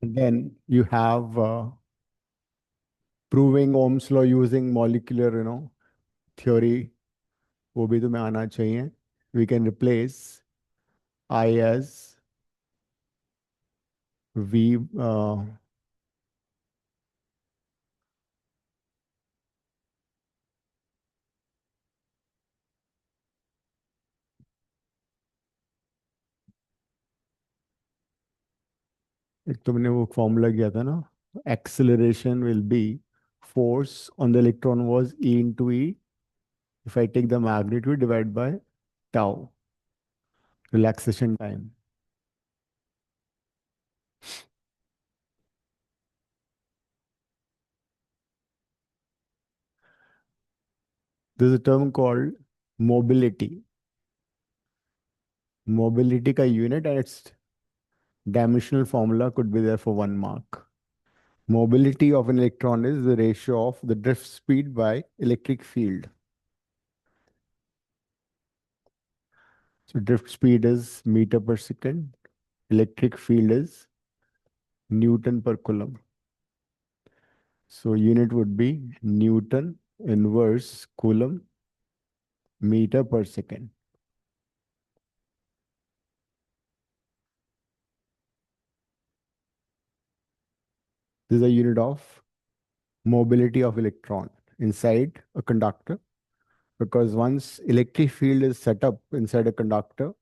Then you have proving Ohm's law using molecular, theory. वो भी तुम्हें आना चाहिए. We can replace I as V. एक तुमने वो फॉर्मूला किया था ना. Acceleration will be force on the electron was E into E if I take the magnitude divided by tau, relaxation time. There's a term called mobility. Mobility का unit and its dimensional formula could be there for 1 mark. Mobility of an electron is the ratio of the drift speed by electric field. So drift speed is meter per second. Electric field is Newton per coulomb. So unit would be Newton inverse coulomb meter per second. This is a unit of mobility of electron inside a conductor, because once electric field is set up inside a conductor,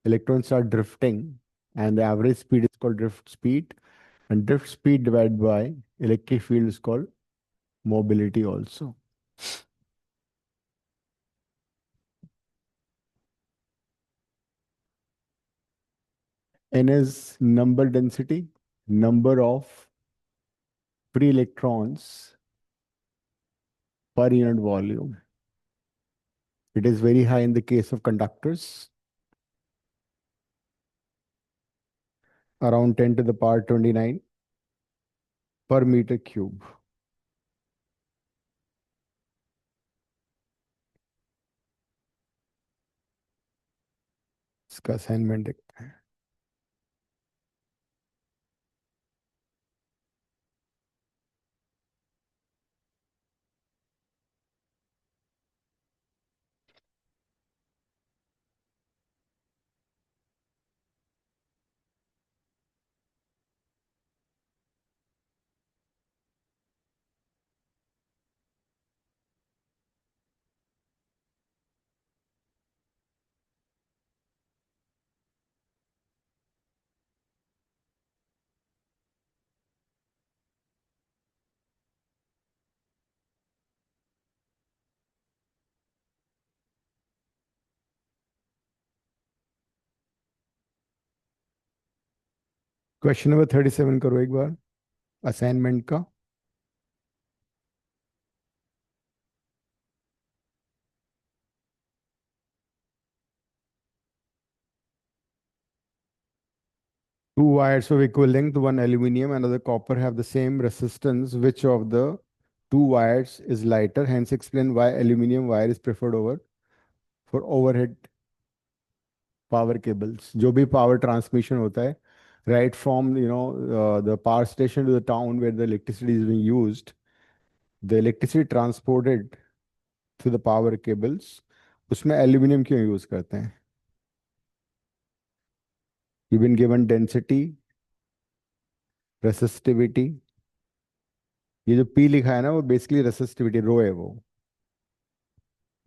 electrons start drifting, and the average speed is called drift speed, and drift speed divided by electric field is called mobility also. N is number density, number of free electrons per unit volume. It is very high in the case of conductors, around 10 to the power 29 per meter cube. इसका assignment देखते हैं. Question number 37 करो एक बार assignment का. Two wires of equal length, one aluminium, another copper, have the same resistance. Which of the two wires is lighter? Hence, explain why aluminium wire is preferred over for overhead power cables. जो भी power transmission होता है, right from the power station to the town where the electricity is being used, the electricity transported through the power cables, उसमें aluminium क्यों use करते हैं? You've been given density, resistivity. ये जो P लिखा है ना, वो basically resistivity रो है वो.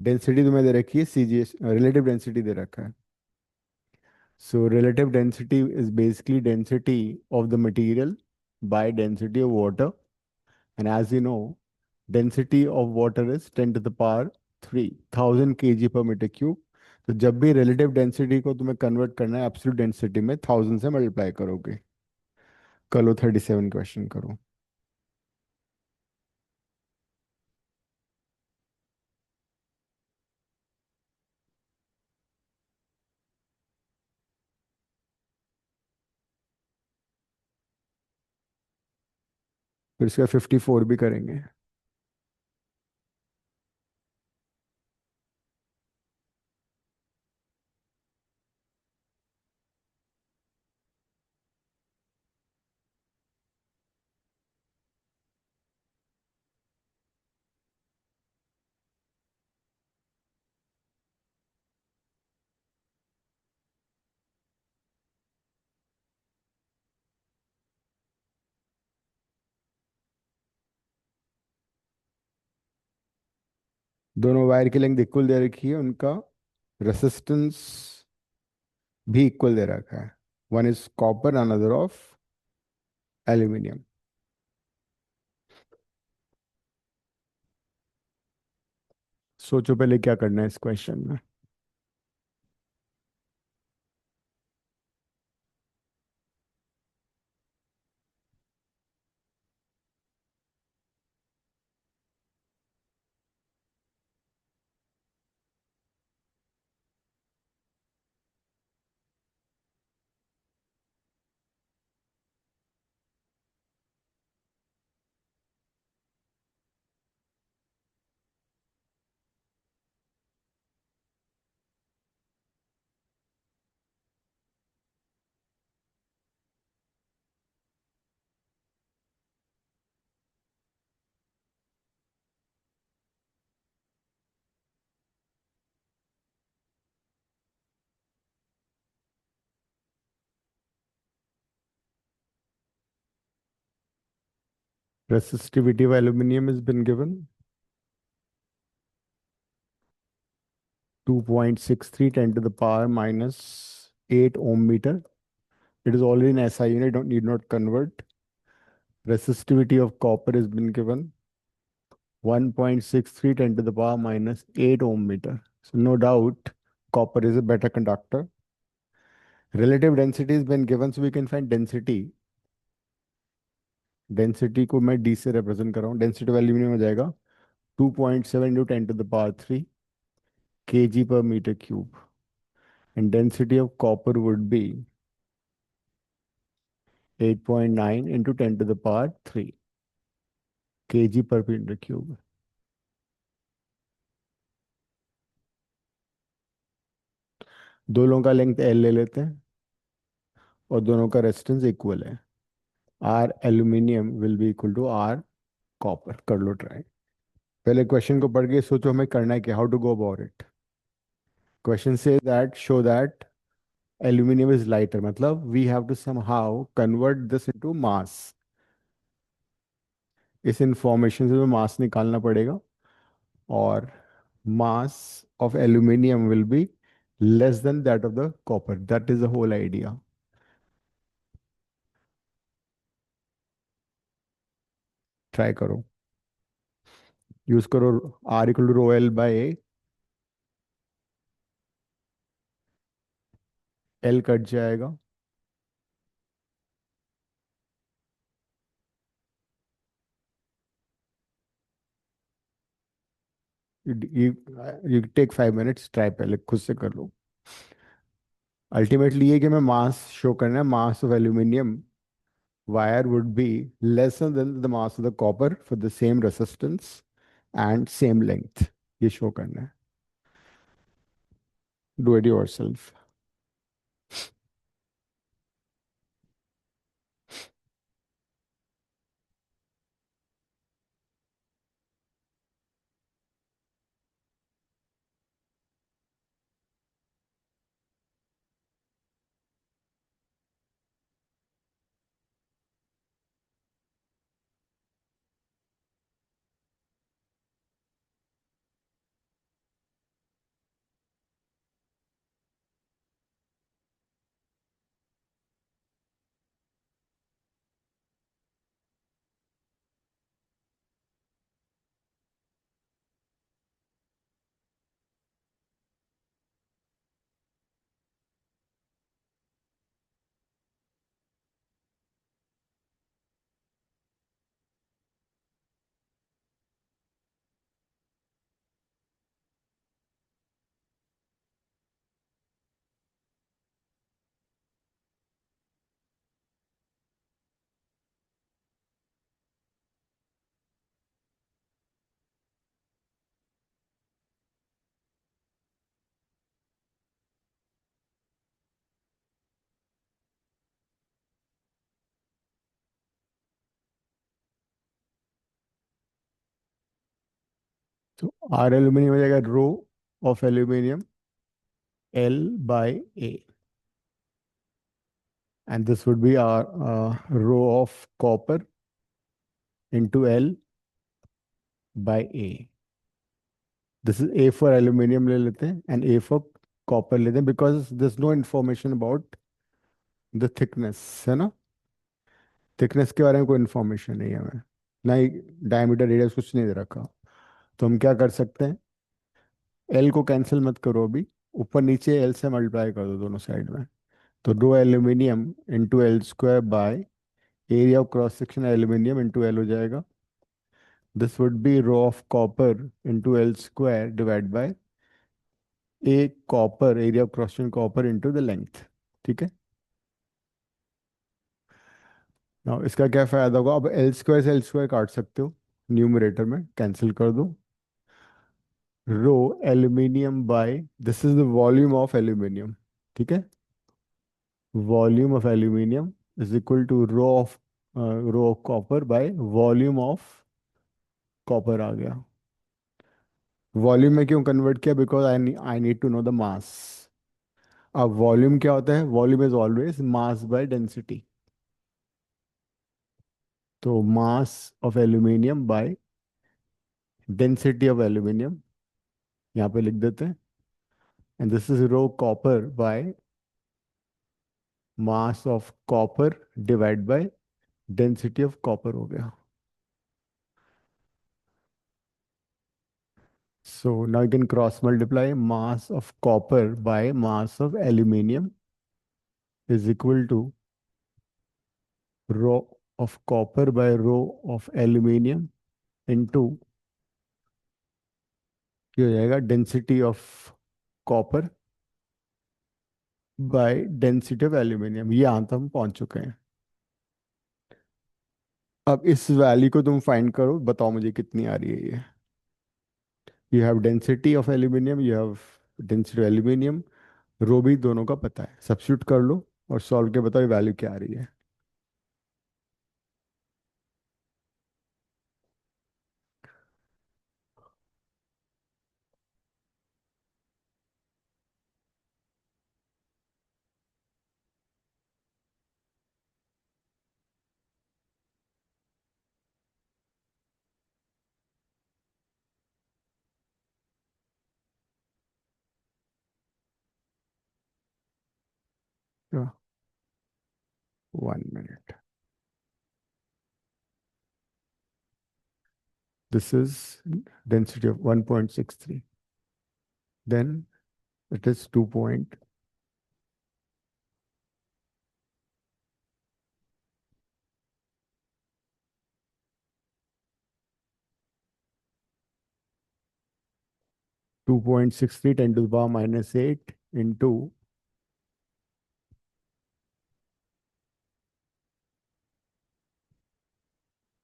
डेंसिटी तुम्हें दे रखी है CGS, relative density दे रखा है. So relative density is basically density of the material by density of water. And as you know, density of water is 10 to the power 3, 1000 kg per meter cube. तो जब भी relative density को तुम्हें convert करना है absolute density में 1000 से multiply करोगे. कलो 37 क्वेश्चन करो. फिर इसका 54 भी करेंगे. दोनों वायर की लेंथ इक्वल दे रखी है, उनका रेसिस्टेंस भी इक्वल दे रखा है। One is copper, another of aluminium. सोचो पहले क्या करना है इस क्वेश्चन में। Resistivity of aluminum has been given 2.63 10 to the power minus 8 ohm meter. It is already in SI unit, don't need not convert. Resistivity of copper has been given 1.63 10 to the power minus 8 ohm meter. So no doubt copper is a better conductor. Relative density has been given, so we can find density. Density को मैं D से represent कर रहा हूँ। Density of aluminium हो जाएगा 2.7 into 10 to the power 3 kg per meter cube, and density of copper would be 8.9 into 10 to the power 3 kg per meter cube. दोनों का लेंथ एल ले लेते हैं और दोनों का रेजिस्टेंस इक्वल है। R aluminium will be equal to R copper. कर लो ट्राई। पहले क्वेश्चन को पढ़ के सोचो हमें करना है क्या, how to go about it. Question says that show that aluminium is lighter, मतलब we have to somehow convert this into mass. इस इंफॉर्मेशन से हमें मास निकालना पड़ेगा, और mass of aluminium will be less than that of the copper. That is the whole idea. Try करो, use करो। R equal to rho L by A. L cut जाएगा, you take 5 minutes, try पहले खुद से कर लो। Ultimately ये कि मैं मास शो करना है, mass of aluminium wire would be lesser than the mass of the copper for the same resistance and same length. ये शो करना है। Do it yourself. तो आर एल्यूमिनियम हो जाएगा rho of aluminium L by A, and this would be our row of copper into L by A. This is A for aluminium ले लेते हैं and A for copper लेते हैं, because this no information about the thickness, है ना। Thickness के बारे में कोई इन्फॉर्मेशन नहीं है हमें, ना ही डायमीटर, रेडियस, कुछ नहीं दे रखा। तो हम क्या कर सकते हैं, एल को कैंसिल मत करो अभी, ऊपर नीचे एल से मल्टीप्लाई कर दो दोनों साइड में। तो rho aluminium into L square by area of cross section aluminium into L हो जाएगा। This would be rho of copper into L square divide by A copper, area of cross section copper into the length. ठीक है। Now इसका क्या फायदा होगा, अब L square से एल स्क्वायर काट सकते हो, न्यूमरेटर में कैंसिल कर दो। Rho aluminium by, this is the volume of aluminium. ठीक है। Volume of aluminium is equal to rho of copper by volume of copper आ गया। वॉल्यूम में क्यों कन्वर्ट किया, because I need to know the mass. अब volume क्या होता है, volume is always mass by density. तो mass of aluminium by density of aluminium यहाँ पे लिख देते हैं, and this is rho copper by mass of copper divide by density of copper हो गया। So now you can cross multiply mass of copper by mass of aluminium is equal to rho of copper by rho of aluminium into क्या हो जाएगा, density of copper bye density of aluminium. ये यहाँ तक हम पहुंच चुके हैं। अब इस वैल्यू को तुम फाइंड करो, बताओ मुझे कितनी आ रही है ये। You have density of aluminium, you have density of aluminium, rho भी दोनों का पता है, सब्स्टिट्यूट कर लो और सॉल्व के बताओ वैल्यू क्या आ रही है। One minute. This is density of 1.63. Then it is 2.63 10 to the power minus 8 into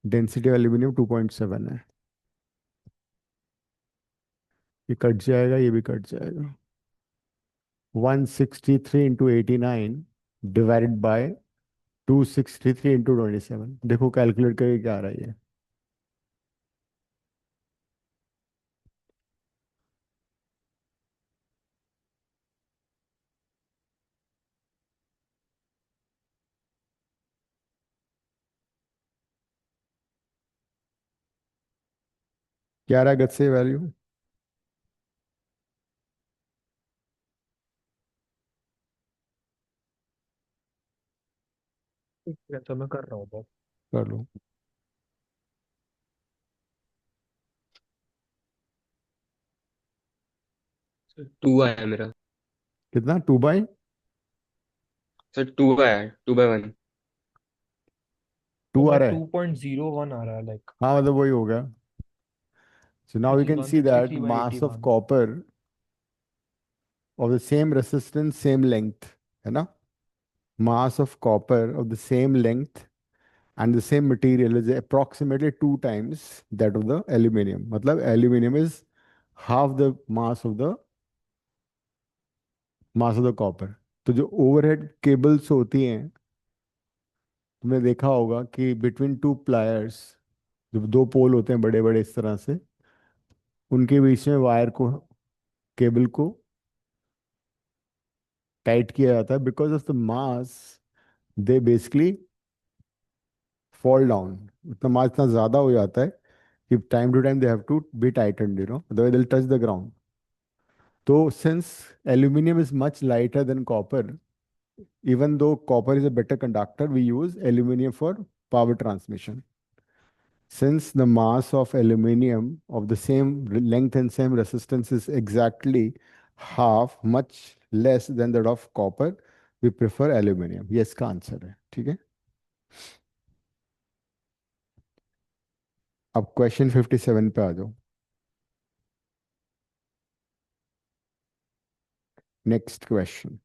density aluminium 2.7 है। ये कट जाएगा, ये भी कट जाएगा। 163 इंटू 89 डिवाइडेड बाय 263 इंटू 27। देखो कैलकुलेट करके क्या आ रहा है ये। क्या रहा गत से वैल्यू। ठीक है तो मैं कर रहा हूँ बस। कर लो। 2 आया मेरा। कितना, 2/, सर 2 आया, 2/1। टू तो आ मैं रहा है। 2.01 आ रहा है लाइक, हाँ मतलब वही हो गया। So now which we is can one see sixty that three by mass eighty of one copper of the same resistance, same length, है ना। Mass of copper of the same length and the same material is approximately two times that of the aluminium. मतलब aluminium is half the mass of the copper. तो जो overhead cables होती हैं, तुमने देखा होगा कि between two pliers, जब दो पोल होते हैं बड़े बड़े इस तरह से, उनके बीच में वायर को, केबल को टाइट किया जाता है, because of the mass they basically fall down. इतना मास इतना ज़्यादा हो जाता है If time to time they have to be tightened, otherwise they'll touch the ground. So since aluminum is much lighter than copper, even though copper is a better conductor, we use aluminum for power transmission. Since the mass of aluminum of the same length and same resistance is exactly half, much less than that of copper, we prefer aluminum. Yes का answer है, ठीक है. अब question 57 पे आ जाओ. Next question.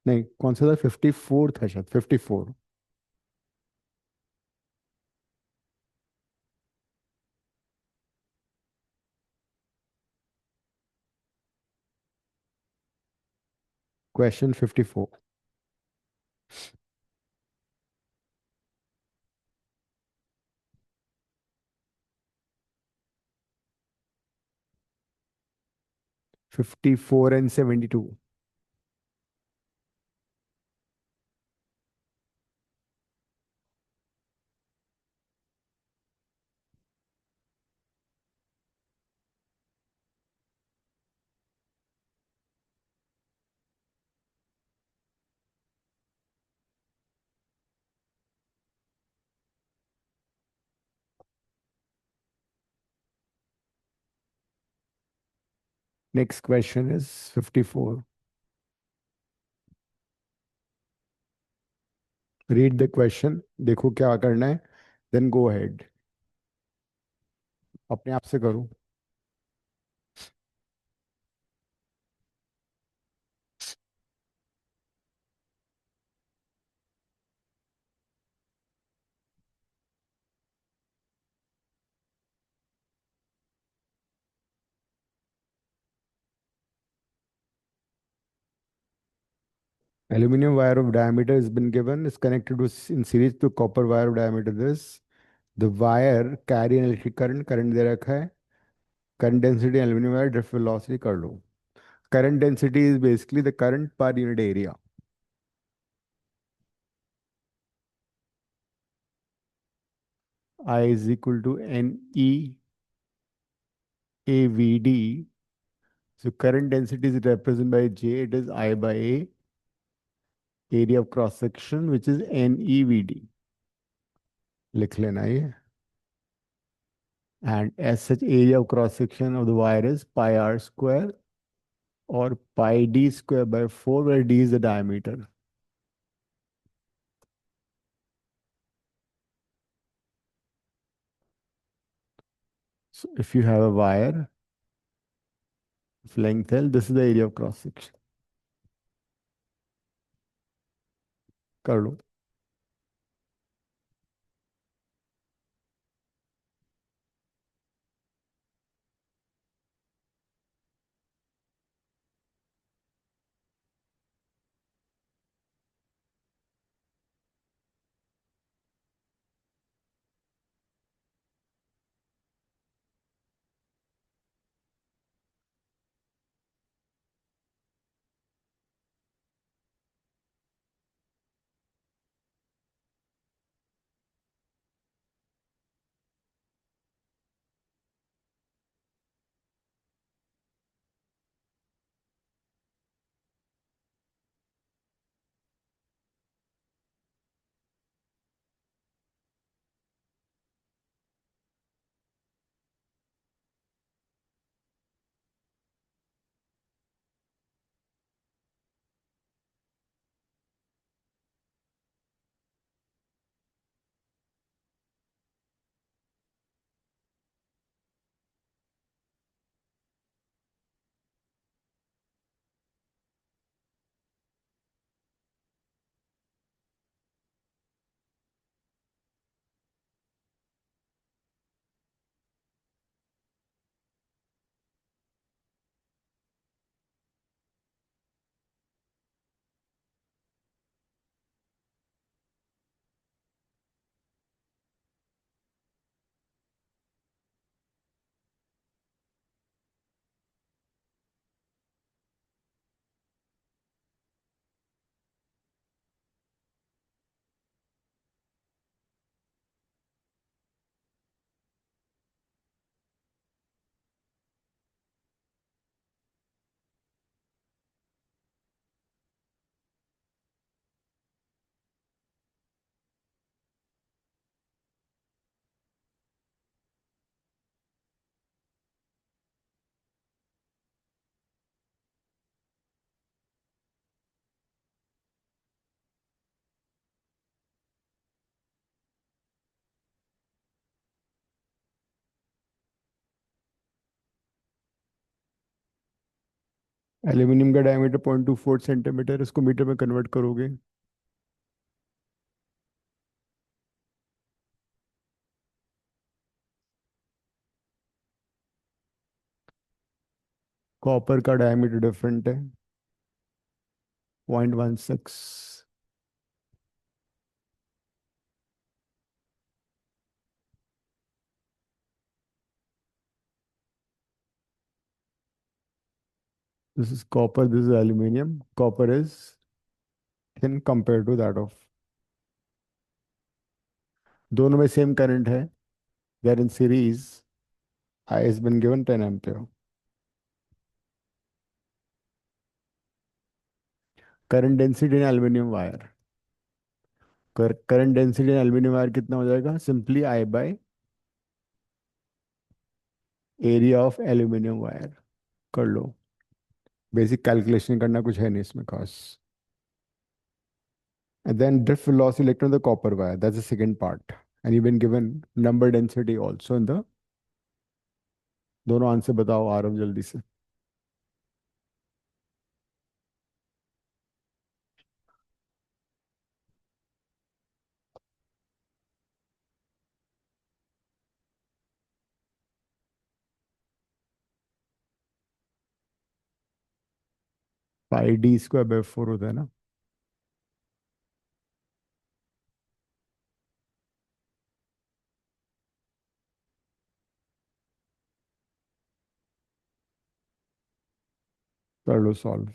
नहीं, कौन सा था? 54 था शायद, 54. Question 54. 54 and 72. Next question is 54. Read the question, देखो क्या करना है, देन गो अहेड. अपने आप से करो. Aluminum wire of diameter has been given, is connected to in series to copper wire of diameter this. The wire carry an electric current, current दे रखा है. Current density aluminum wire, drift velocity कर लो. Current density is basically the current per unit area. I is equal to NE AVD. So current density is represented by J. It is I by A. Area of cross section, which is NEVD. लिख लेना ये. And as such, area of cross section of the wire is pi r square or pi d square by 4, where d is the diameter. So if you have a wire of length L, this is the area of cross section. कर लो. Aluminium का diameter 0.24 centimetre, इसको metre में convert करोगे। Copper का diameter different है, 0.16। This is copper, this is aluminium. Copper is thin compare to that of, दोनों में सेम करंट है, they are in series. I has been given 10 ampere. Current density in aluminium wire, current density in aluminium wire कितना हो जाएगा? Simply I by area of aluminium wire. कर लो, basic calculation करना कुछ है नहीं इसमें खास। And then drift velocity electron the copper wire. That's the second part. And you've been given number density also in the, दोनों आंसर बताओ आ रहा हूँ जल्दी से। 5d² / 4 होता है ना। कर लो सॉल्व।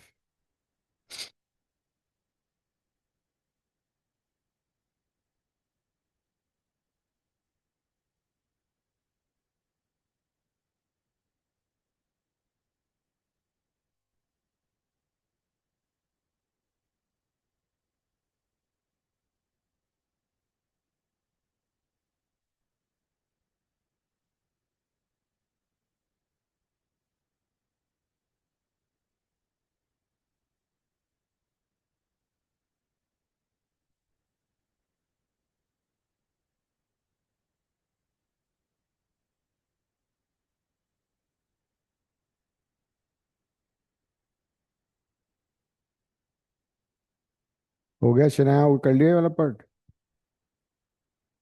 हो गया शनाया, वो कर लिया ये वाला पार्ट,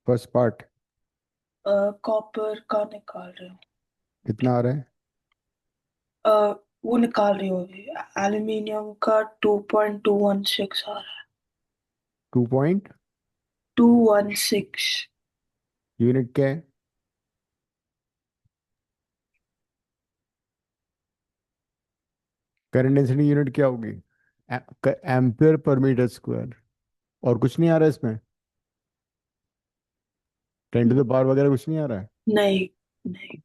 फर्स्ट पार्ट। कॉपर का निकाल रहे हो? कितना आ रहा है? अ, वो निकाल रही हो अभी। एल्यूमिनियम का 2.216 आ रहा है। 2 पॉइंट 216। यूनिट क्या है? करंट डेंसिटी यूनिट क्या होगी? Ampere per metre square. और कुछ नहीं आ रहा है इसमें? 10 to the power वगैरह कुछ नहीं आ रहा है? नहीं, नहीं।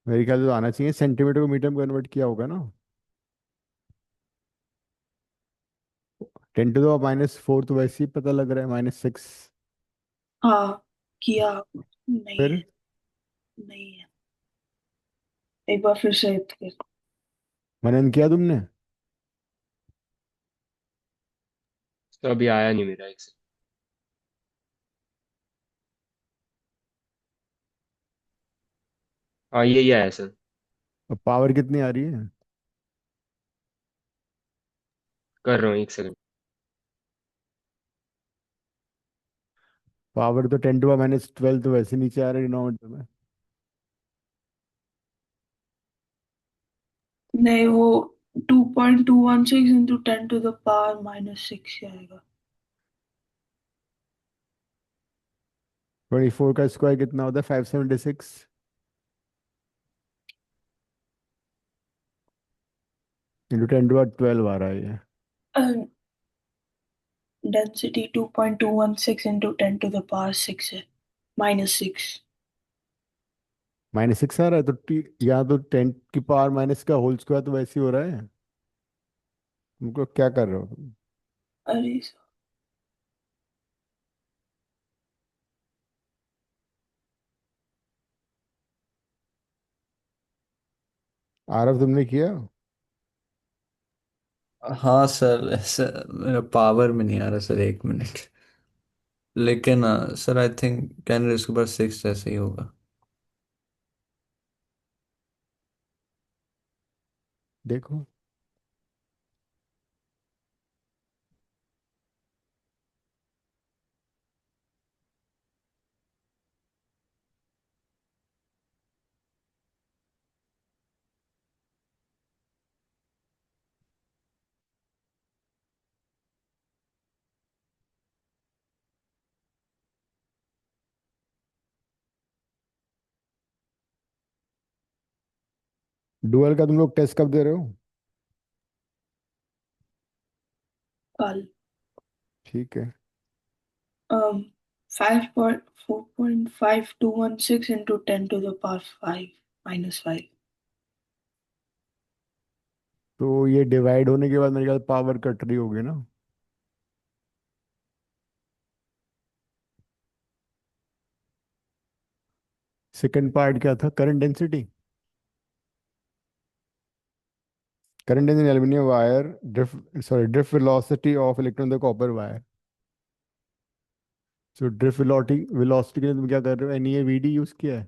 मेरे ख्याल से तो आना चाहिए, सेंटीमीटर को मीटर में कन्वर्ट किया होगा ना। 10⁻⁴ तो वैसे ही पता लग रहा है, -6। हाँ, किया। नहीं फिर है, नहीं है। एक बार फिर से hit कर। मनन किया तुमने? तो अभी आया नहीं मेरा एक से। हाँ यही आया सर। अब पावर कितनी आ रही है? कर रहा हूँ एक सेकंड। पावर तो 10⁻⁻12 तो वैसे नीचे आ रहा है डिनोमिनेटर में। नहीं, वो 2.216 इंटू 10⁻⁻6 आएगा। 24 का स्क्वायर कितना होता है? 576 इंटू 10⁻12 आ रहा है ये। डेंसिटी 2.216 इंटू 10⁻6 है, -6। -6 आ रहा है तो यहाँ तो 10⁻⁻ का होल स्क्वायर तो वैसे ही हो रहा है। तुमको क्या कर रहे हो तुम? अरे आरव तुमने किया? हाँ सर, ऐसा मेरा पावर में नहीं आ रहा सर, 1 मिनट। लेकिन सर आई थिंक 10⁻⁶ ऐसे ही होगा। देखो। डुअल का तुम लोग टेस्ट कब दे रहे हो? कल। ठीक है। 4.5216 into 10 to the power 5 minus 5. तो ये डिवाइड होने के बाद मेरे ख्याल पावर कट रही होगी ना। सेकंड पार्ट क्या था? Current density. Current density aluminium wire, drift velocity of electron the copper wire. So drift velocity के लिए तुम क्या कर रहे हो? N A V D use किया है।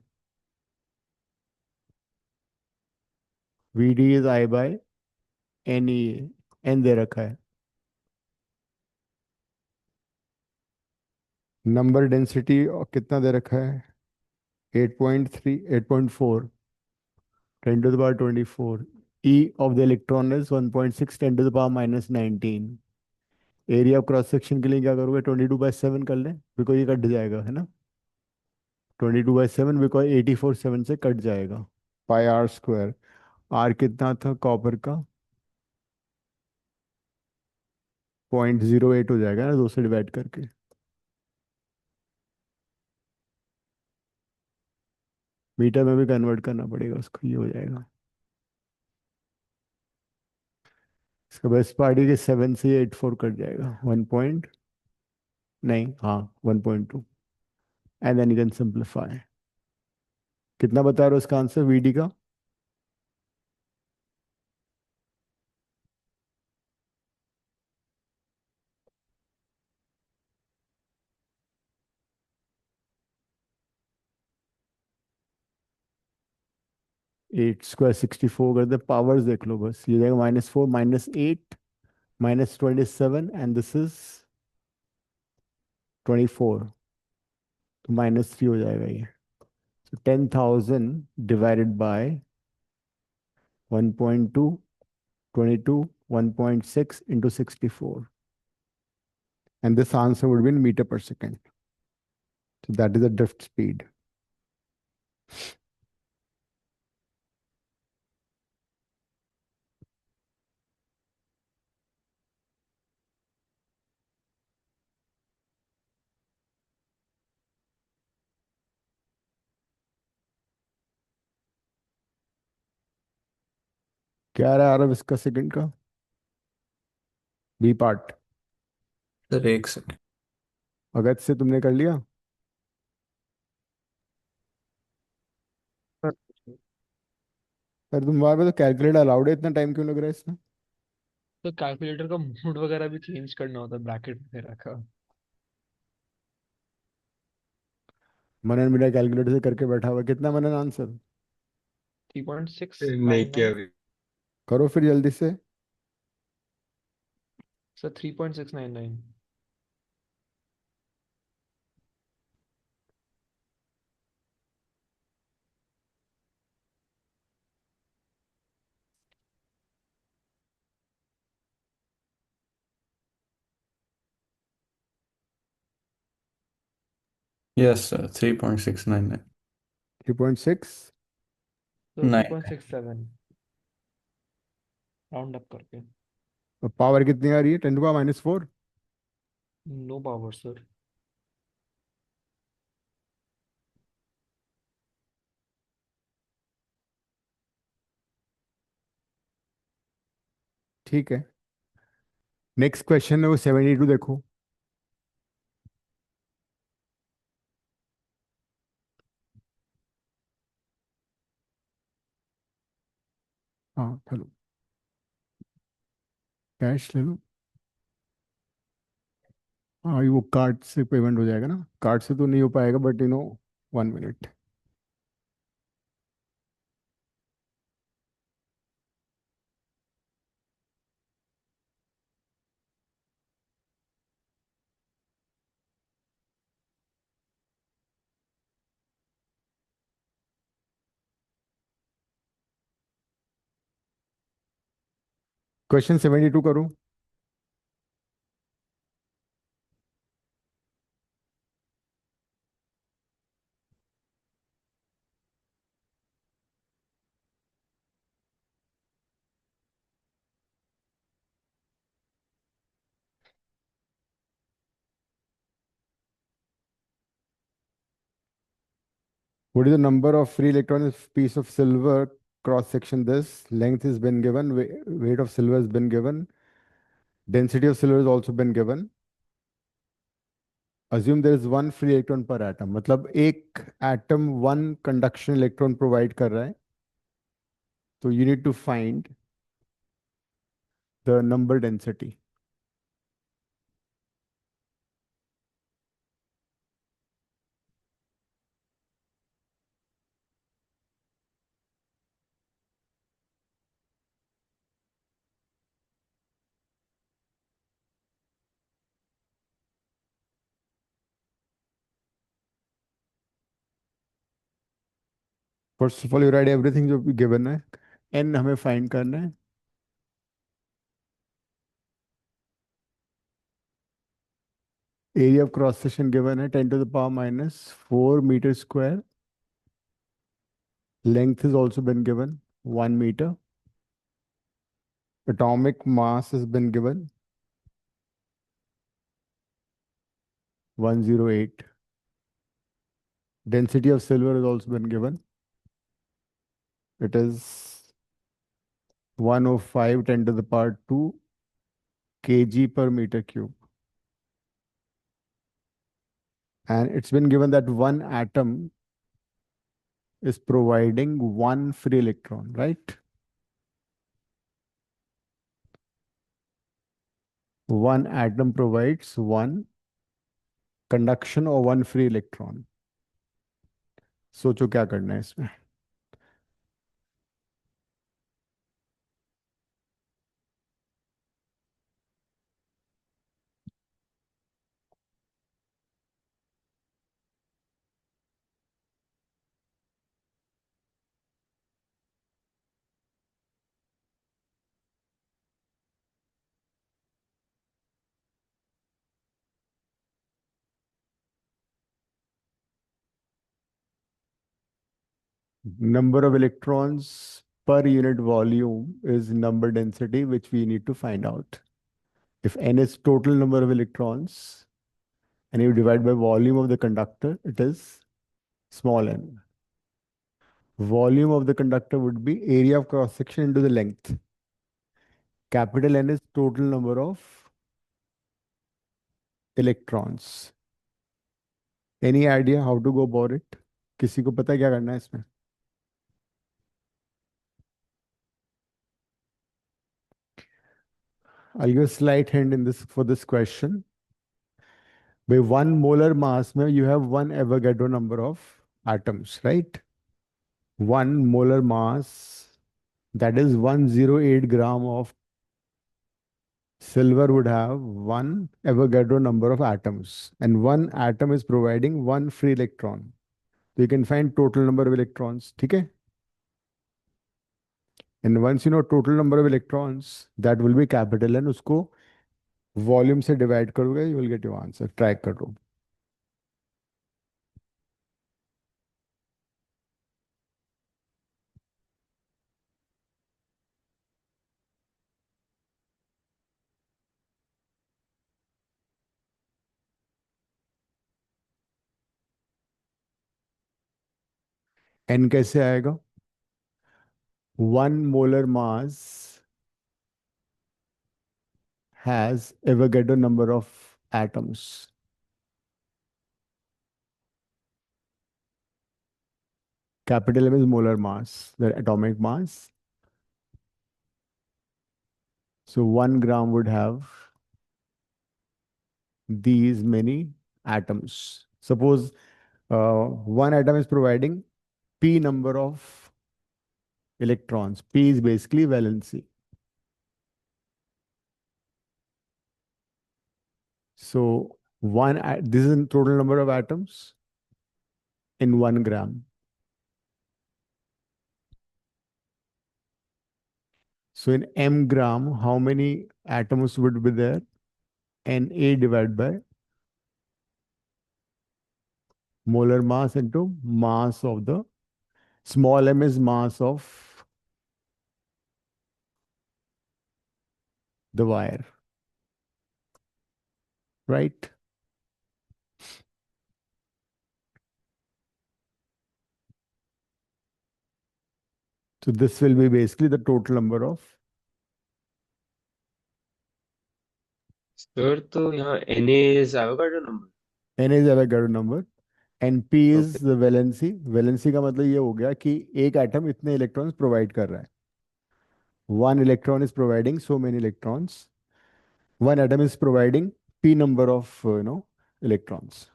V D is I by N E, N दे रखा है। नंबर डेंसिटी कितना दे रखा है? 8.3, 8.4, 10 to the power 24। E of the electron is 1.6, 10 to the power -19। Area of cross section के लिए क्या करोगे? 22/7 कर ले, बिकॉज ये कट जाएगा, है ना। 22/7 बिकॉज 84/7 से कट जाएगा। पाई आर स्क्वायर। आर कितना था कॉपर का? 0.08 हो जाएगा ना, 2 से डिवाइड करके। मीटर में भी कन्वर्ट करना पड़ेगा उसको, ये हो जाएगा। इसका बेस्ट पार्ट है कि 7 से 8 4 कट जाएगा। 1 नहीं, हाँ, 1.2। And then you can simplify. कितना बता रहे हो इसका आंसर वीडी का? 8 स्क्वायर 64 कर दे। पावर्स देख लो बस, ये जाएगा -4, -8, -27, एंड दिस इज 24, तो -3 हो जाएगा ये। So 10,000 divided by 1.2, 22, 1.6 into 64. And this answer would be in meter per second. So that is the drift speed. क्या रहा आरव इसका सेकंड का? B part. सर एक सेकंड। अगस्त से तुमने कर लिया? पर तुम्हारे पे तो कैलकुलेटर अलाउड है, इतना टाइम क्यों लग रहा है इसमें? तो कैलकुलेटर का मोड वगैरह भी चेंज करना होता है, ब्रैकेट वगैरह का। मनन मेरा कैलकुलेटर से करके बैठा हुआ है। कितना मनन आंसर? नहीं किया 3.699। अभी। करो फिर जल्दी से। सर 3.699। Yes sir 3.699। 3.6। तो नहीं 3.67 राउंड अप करके। और पावर कितनी आ रही है? 10 to the power -4। No power sir. ठीक है। नेक्स्ट क्वेश्चन है वो 72, देखो। हाँ चलो, कैश ले लो। हाँ, ये वो कार्ड से पेमेंट हो जाएगा ना, कार्ड से तो नहीं हो पाएगा, बट 1 मिनट। क्वेश्चन 72 करूं? What is the number of free electrons in a piece of silver cross section? This length has been given, weight of silver has been given, density of silver has also been given. Assume there is one free electron per atom. मतलब एक atom one conduction electron provide कर रहा है. So you need to find the number density. First of all, you write everything जो भी given है. N हमें find करना है. Area of cross section given है 10 to the power minus 4 meters square. Length has also been given 1 meter. Atomic mass has been given 108. Density of silver has also been given. It is 105 10 to the power 2 kg per meter cube. And it's been given that one atom is providing one free electron, right? One atom provides one conduction or one free electron. सोचो क्या करना है इसमें. Number of electrons per unit volume is number density, which we need to find out. If n is total number of electrons and you divide by volume of the conductor, it is small n. Volume of the conductor would be area of cross section into the length. Capital N is total number of electrons. Any idea how to go about it? किसी को पता है क्या करना है इसमें? I'll give a slight hint in this for this question. By 1 molar mass, you have 1 Avogadro number of atoms, right? 1 molar mass, that is 108 gram of silver would have 1 Avogadro number of atoms, and one atom is providing one free electron. So you can find total number of electrons, okay? And once you know total number of electrons, that will be capital N. उसको volume से divide करोगे, you will get your answer. Try करो. N कैसे आएगा? 1 molar mass has Avogadro number of atoms. Capital M is molar mass, the atomic mass. So 1 gram would have these many atoms. Suppose one atom is providing P number of electrons. P is basically valency. So this is the total number of atoms in 1 gram. So in m gram, how many atoms would be there? Na divided by molar mass into mass of the small m is mass of the wire, right? So this will be basically the total number of sir तो यहाँ Na is Avogadro number. n is Avogadro number and p okay. is the valency. Valency का मतलब ये हो गया कि एक atom इतने इलेक्ट्रॉन्स प्रोवाइड कर रहा है. One electron is providing so many electrons. One atom is providing p number of electrons.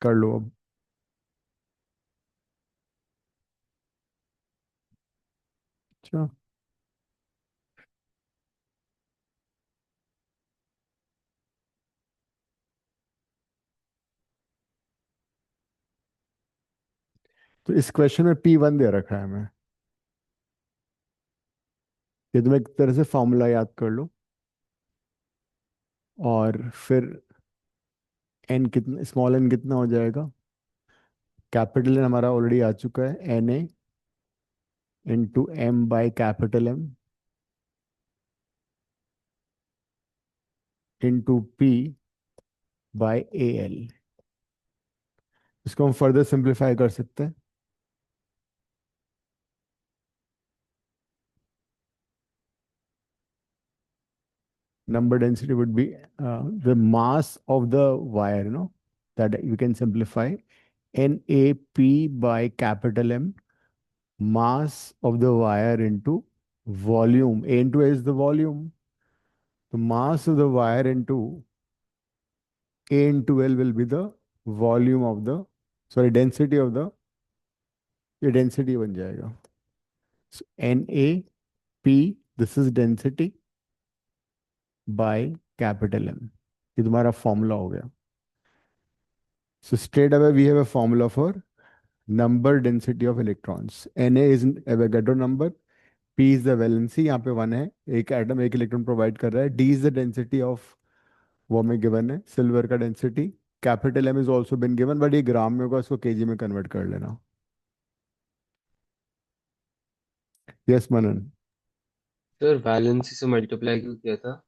कर लो अब. अच्छा, तो इस क्वेश्चन में P1 दे रखा है हमें. ये तुम एक तरह से फॉर्मूला याद कर लो और फिर n कितना, स्मॉल n कितना हो जाएगा? कैपिटल एन हमारा ऑलरेडी आ चुका है, Na into m by capital M into P by Al. इसको हम फर्दर सिंप्लीफाई कर सकते हैं. Number density would be the mass of the wire, that you can simplify. NAP by capital M, mass of the wire into volume. A into A is the volume. The mass of the wire into A into L will be the volume of the, sorry, density of the, ये density बन जाएगा. So NAP, this is density by capital M. ये तुम्हारा formula हो गया. So straight away we have a formula for number density of electrons. Na is Avogadro number, P is the valency, यहाँ पे 1 है, एक एटम एक इलेक्ट्रॉन प्रोवाइड कर रहा है. D is the density of, वो हमें गिवन है, सिल्वर का density. Capital M is also been given, but ये ग्राम में होगा, इसको केजी में कन्वर्ट कर लेना. यस मनन. सर वैलेंसी से मल्टीप्लाई क्यों किया था?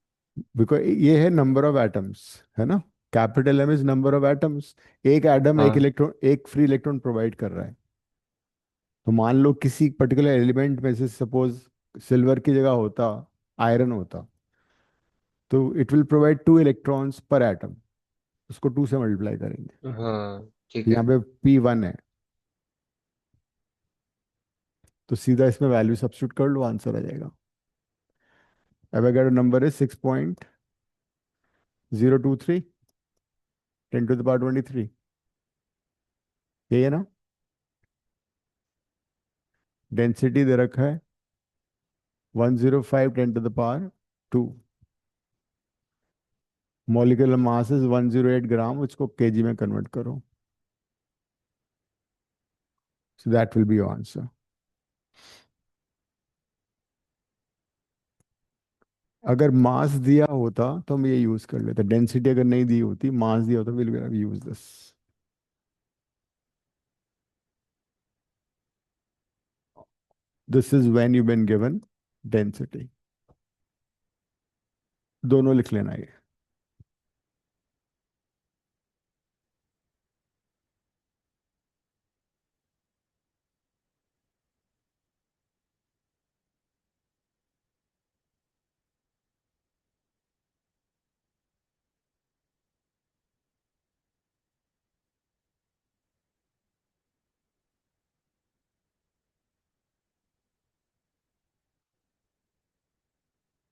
बिकॉज ये है नंबर ऑफ एटम्स, है ना. Capital M is number of atoms. एक एटम एक हाँ. इलेक्ट्रॉन, एक फ्री इलेक्ट्रॉन प्रोवाइड कर रहा है. तो मान लो किसी पर्टिकुलर एलिमेंट में से सपोज सिल्वर की जगह होता आयरन होता, तो इट विल प्रोवाइड 2 इलेक्ट्रॉन्स पर एटम. उसको 2 से मल्टीप्लाई करेंगे. हाँ ठीक तो है. यहाँ पे P1 है, तो सीधा इसमें वैल्यू सब्स्टिट्यूट कर लो, आंसर आ जाएगा. एवोगाड्रो नंबर है 6.023 10⁻23. यही है ना. डेंसिटी दे रखा है 105 10⁻2. मॉलिक्यूलर मास इज 108 ग्राम. उसको केजी में कन्वर्ट करो. So that will be your answer. अगर मास दिया होता तो हम ये यूज कर लेते. डेंसिटी अगर नहीं दी होती, मास दिया होता, will use this. This is when you been given density. दोनों लिख लेना ये.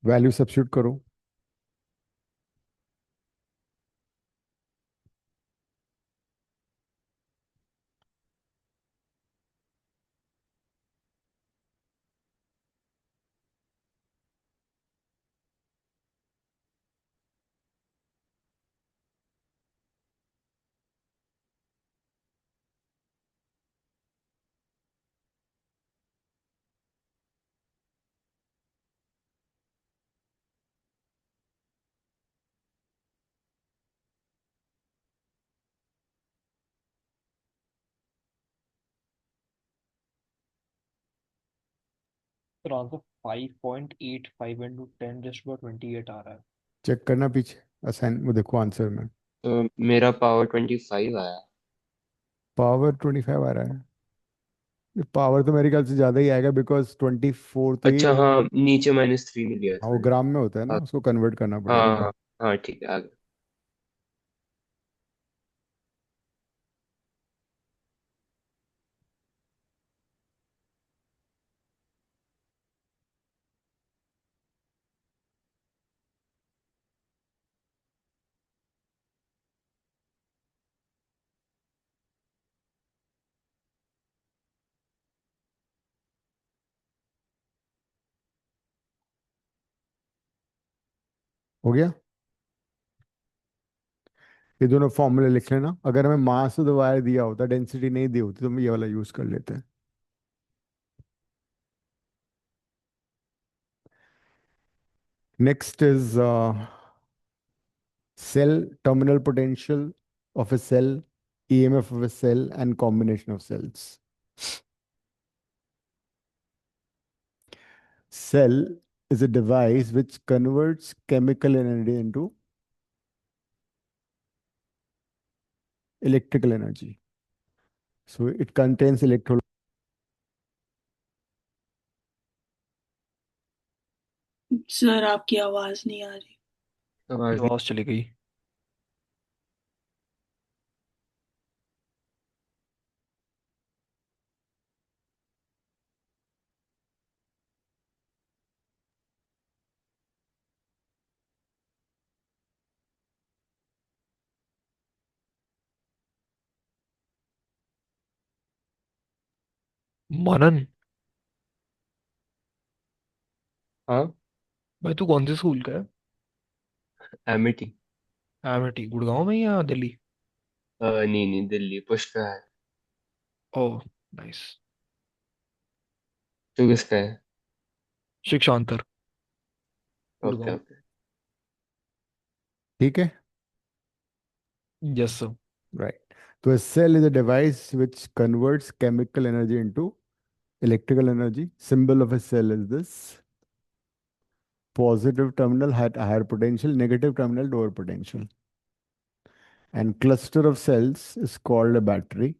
वैल्यू सब्स्टिट्यूट करो. फिर आंसर 5.85 into 10 just about 28 आ रहा है। चेक करना पीछे असाइन वो देखो आंसर में। तो मेरा पावर 25 आया। पावर 25 आ रहा है। पावर तो मेरे ख्याल से ज्यादा ही आएगा बिकॉज 24 तो ये अच्छा हाँ, नीचे -3 मिल गया हाँ था। वो ग्राम में होता है ना, हाँ उसको कन्वर्ट करना पड़ेगा। हाँ हाँ हाँ, ठीक है, आ गया। हो गया। ये दोनों फॉर्मूले लिख लेना। अगर हमें मास ऑफ द वायर दिया होता, डेंसिटी नहीं दी होती, तो हम ये वाला यूज कर लेते हैं। Next is cell terminal potential of a cell, EMF of a cell, and combination of cells. Cell is a device which converts chemical energy into electrical energy. So it contains electro. Sir आपकी आवाज नहीं आ रही। आवाज नहीं। आवाज चली गई। मनन, हाँ, भाई तू कौन से स्कूल का है? एमिटी। एमिटी गुड़गांव में या दिल्ली? नहीं नहीं, दिल्ली पुष्कर है। ओह, नाइस। तू किसका है? शिक्षांतर, ओके गुड़गांव। ओके। ठीक है, yes sir. right. So a cell is a device which converts chemical energy into electrical energy. Symbol of a cell is this. Positive terminal had higher potential, negative terminal lower potential. And cluster of cells is called a battery.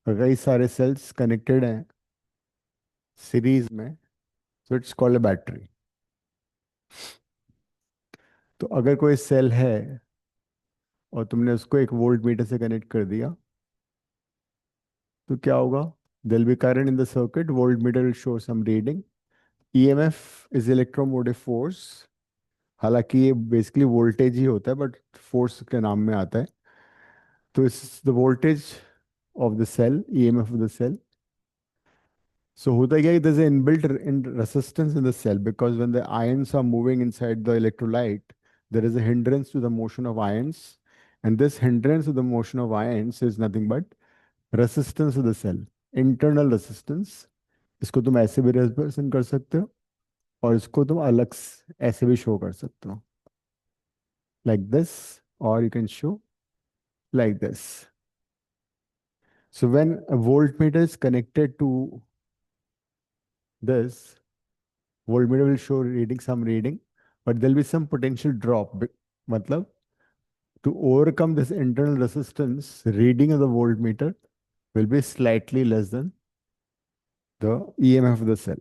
कई सारे cells connected हैं series में, so it's called a battery. तो अगर कोई cell है और तुमने उसको एक वोल्ट मीटर से कनेक्ट कर दिया, तो क्या होगा? there'll be current in the circuit, voltmeter will show some reading. EMF is electromotive force. हालांकि ये बेसिकली वोल्टेज ही होता है बट फोर्स के नाम में आता है। तो इस the voltage of the cell, EMF of the cell. So होता क्या है, there's an inbuilt in resistance in the cell because when the ions are moving inside the electrolyte, there is a hindrance to the motion of ions, and this hindrance to the motion of ions is nothing but resistance of the cell, internal resistance. इसको तुम ऐसे भी represent कर सकते हो और इसको तुम अलग ऐसे भी शो कर सकते हो, like this, or you can show like this. So when a voltmeter is connected to this, voltmeter will show reading some reading, but there'll be some potential drop. मतलब to overcome this internal resistance, reading of the voltmeter will be slightly less than the EMF of the cell.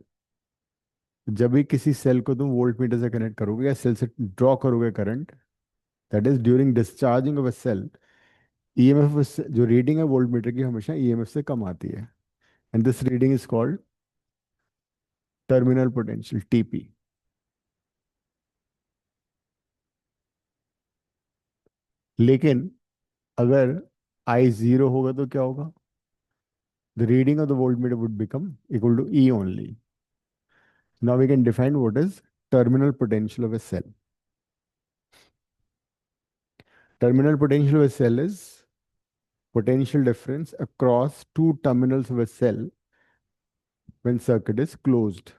जब भी किसी cell को तुम voltmeter से connect करोगे या cell से ड्रॉ करोगे current, that is during discharging of a cell, EMF जो रीडिंग है वोल्टमीटर की हमेशा EMF से कम आती है, and this reading is called terminal potential, TP. लेकिन अगर I जीरो होगा तो क्या होगा? The reading of the voltmeter would become equal to E only. Now we can define what is terminal potential of a cell. Terminal potential of a cell is potential difference across two terminals of a cell when circuit is closed.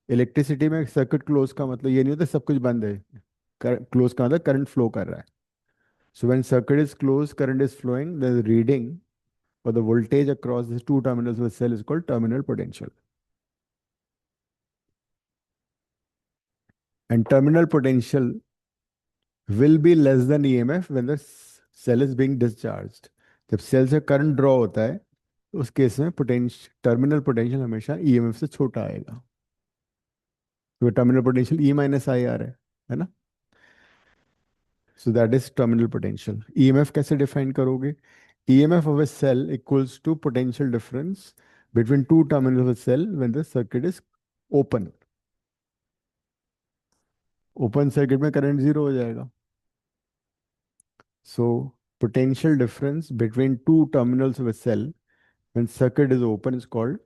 Electricity में circuit close का मतलब ये नहीं होता सब कुछ बंद है, क्लोज का मतलब करंट फ्लो कर रहा है. So when circuit is closed, current is flowing, the reading or the voltage across the two terminals of a cell is called terminal potential. and terminal potential will be less than EMF when the cell is being discharged. जब cell से current draw होता है उस case में potential terminal potential हमेशा EMF से छोटा आएगा। तो terminal potential E minus I R है ना। So that is terminal potential. EMF कैसे डिफाइन करोगे? EMF of a cell equals to potential difference between two terminals of a cell when the circuit is open. Open circuit में current zero हो जाएगा। So potential difference between two terminals of a cell when circuit is open is called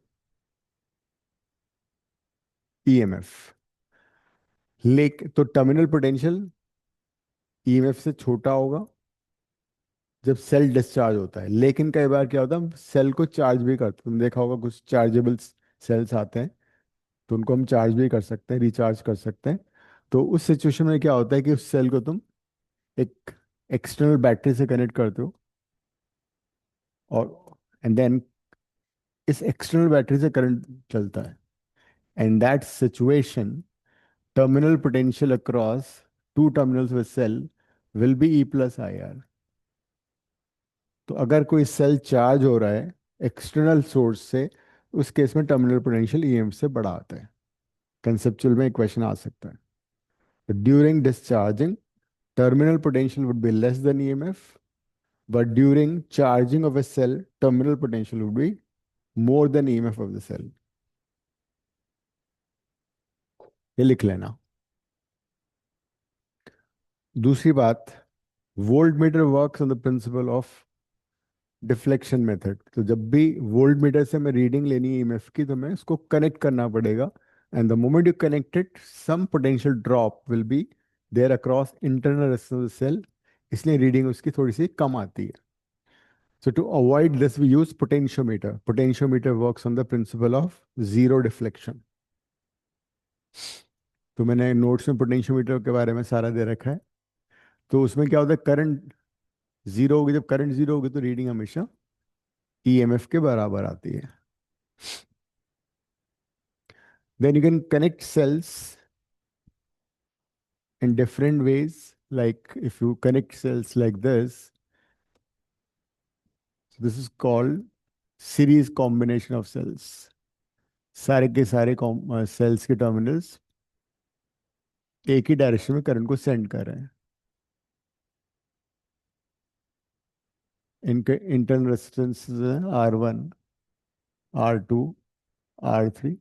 EMF. तो terminal potential EMF से छोटा होगा जब cell discharge होता है। लेकिन कई बार क्या होता है, हम सेल को चार्ज भी करते हैं। तुम देखा होगा कुछ चार्जेबल सेल्स आते हैं तो उनको हम चार्ज भी कर सकते हैं, रिचार्ज कर सकते हैं। तो उस सिचुएशन में क्या होता है कि उस सेल को तुम एक एक्सटर्नल बैटरी से कनेक्ट करते हो और एंड देन इस एक्सटर्नल बैटरी से करंट चलता है। And that situation terminal potential across two terminals of a cell will be E plus IR. तो अगर कोई सेल चार्ज हो रहा है एक्सटर्नल सोर्स से, उस केस में टर्मिनल पोटेंशियल EM से बड़ा आता है। कंसेप्चुअल में एक क्वेश्चन आ सकता है। During discharging terminal potential would be less than EMF, but during charging of a cell, terminal potential would be more than EMF of the cell. ये लिख लेना। दूसरी बात, volt meter works on the principle of deflection method. तो जब भी volt meter से मैं रीडिंग लेनी है ईएमएफ की तो मैं इसको कनेक्ट करना पड़ेगा। And the moment you connect it, some potential drop will be there across internal resistance cell, इसलिए रीडिंग उसकी थोड़ी सी कम आती है। So to avoid this we use potentiometer. Potentiometer works on the principle of zero deflection. तो मैंने notes में पोटेंशियोमीटर के बारे में सारा दे रखा है। तो उसमें क्या होता है, करंट जीरो होगी, जब करंट जीरो होगी तो रीडिंग हमेशा ईएमएफ के बराबर आती है। Then you can connect cells in different ways. Like if you connect cells like this, so this is called series combination of cells. सारे के सारे सेल्स के टर्मिनल्स एक ही डायरेक्शन में करंट को सेंड कर रहे हैं। इनके internal resistance R1, R2, R3।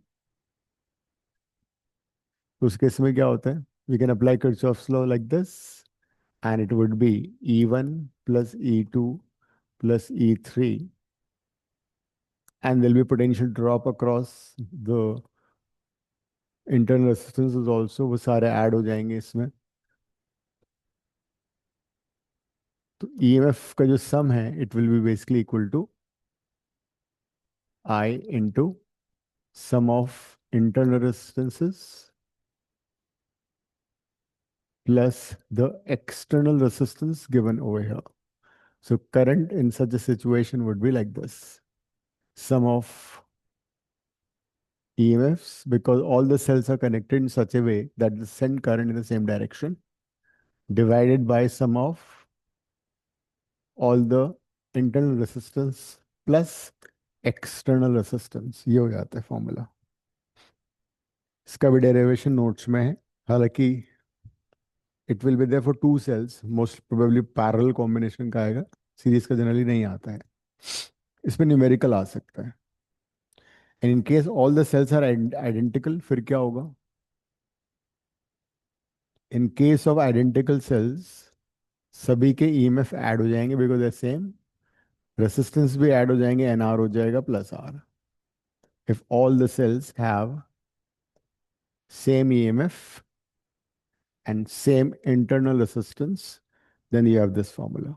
तो उस केस में क्या होता है, we can apply Kirchhoff's law like this and it would be E1 plus E2 plus E3, and there'll be potential drop across the internal resistances also, वो सारे add हो जाएंगे इसमें। तो EMF का जो सम है it will be basically equal to I into sum of internal resistances plus the external resistance given over here. So current in such a situation would be like this: sum of EMFs, because all the cells are connected in such a way that they send current in the same direction, divided by sum of all the internal resistance plus external resistance। ये हो जाता है formula. इसका भी derivation notes में है। हालांकि it will be there for two cells, most probably parallel combination का आएगा, सीरीज का जनरली नहीं आता है। इसमें न्यूमेरिकल आ सकता है। And in case all the cells are identical, फिर क्या होगा? In case of identical cells सभी के ईएमएफ ऐड हो जाएंगे बिकॉज दे सेम, रेसिस्टेंस भी ऐड हो जाएंगे, एनआर हो जाएगा plus R. If all the cells have same EMF and same internal resistance, then you have this formula.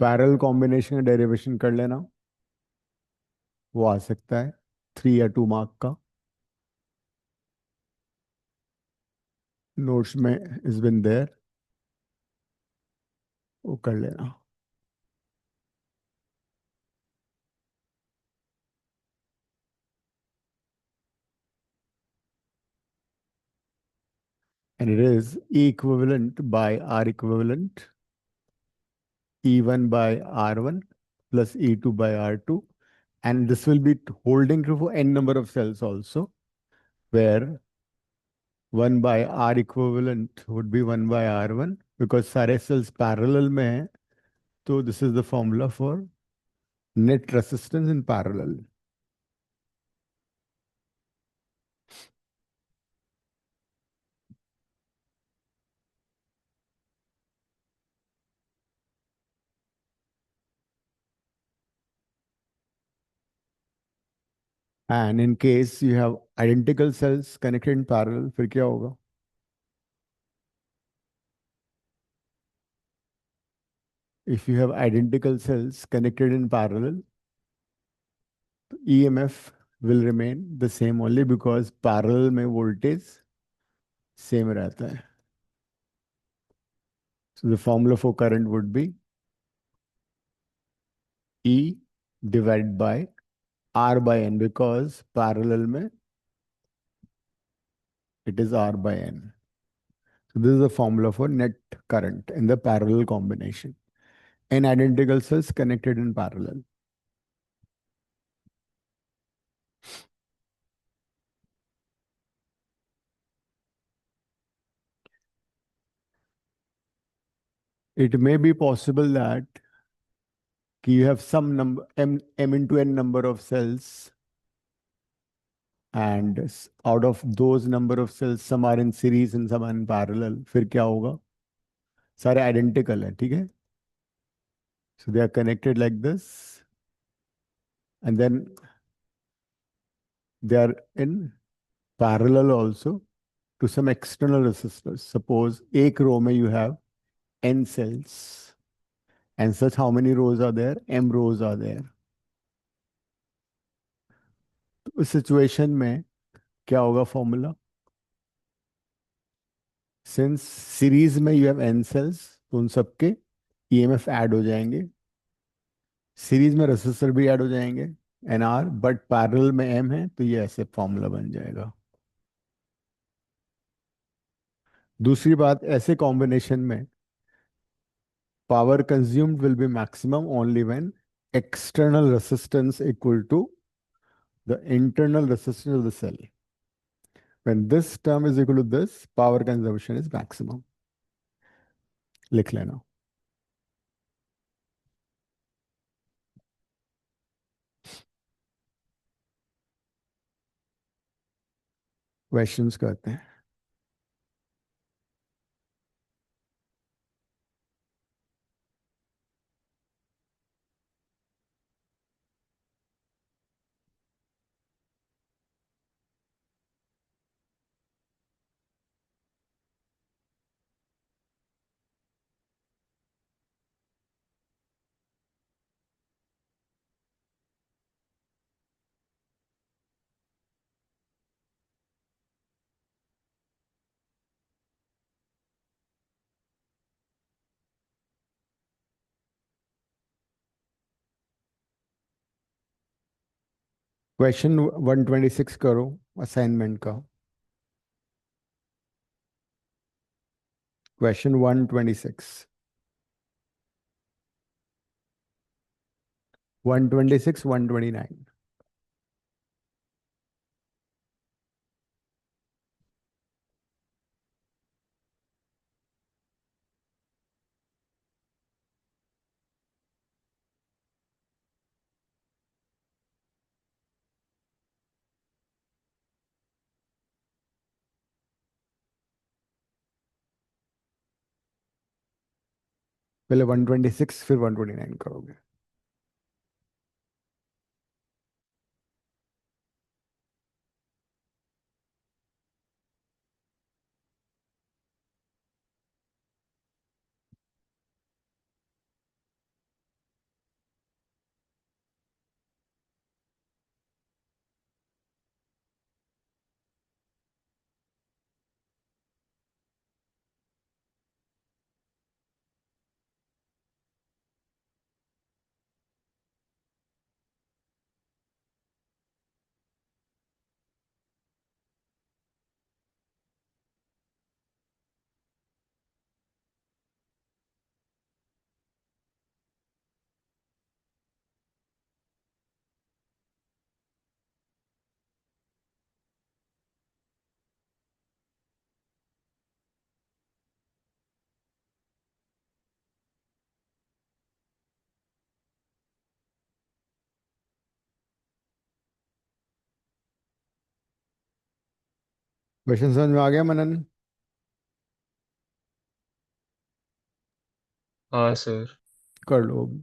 Parallel combination का डेरिवेशन कर लेना, वो आ सकता है 3 या 2 मार्क का। नोट्स में इज बिन देयर, वो कर लेना। and it is E equivalent by R equivalent, E1 by R1 plus E2 by R2. And this will be holding true for n number of cells also, where 1 by R equivalent would be 1 by R1 because सारे cells parallel में हैं. So this is the formula for net resistance in parallel. And in case you have identical cells connected in parallel, फिर क्या होगा? If you have identical cells connected in parallel, EMF will remain the same only because parallel में voltage same रहता है. So the formula for current would be E divided by R by N because parallel में it is R by N. So this is the formula for net current in the parallel combination. N identical cells connected in parallel. It may be possible that you have some number m into n number of cells, and out of those number of cells, some are in series and some are in parallel. फिर क्या होगा? सारे identical है, ठीक है? So they are connected like this, and then they are in parallel also to some external resistors. Suppose एक row में you have n cells, and such how many rows are there? M rows are there. तो उस situation में क्या होगा formula? Since series में you have n cells, तो उन सबके EMF ऐड हो जाएंगे. सीरीज में रेसिस्टर भी ऐड हो जाएंगे NR, बट पैरेलल में M है तो ये ऐसे फॉर्मूला बन जाएगा. दूसरी बात, ऐसे कॉम्बिनेशन में power consumed will be maximum only when external resistance equal to the internal resistance of the cell. When this term is equal to this, power consumption is maximum. लिख लेना. क्वेश्चंस करते हैं. क्वेश्चन 126 करो assignment का. Question 126. 126, 129. पहले 126 फिर 129 करोगे. Question समझ में आ गया मनन? हाँ सर। कर लो अब।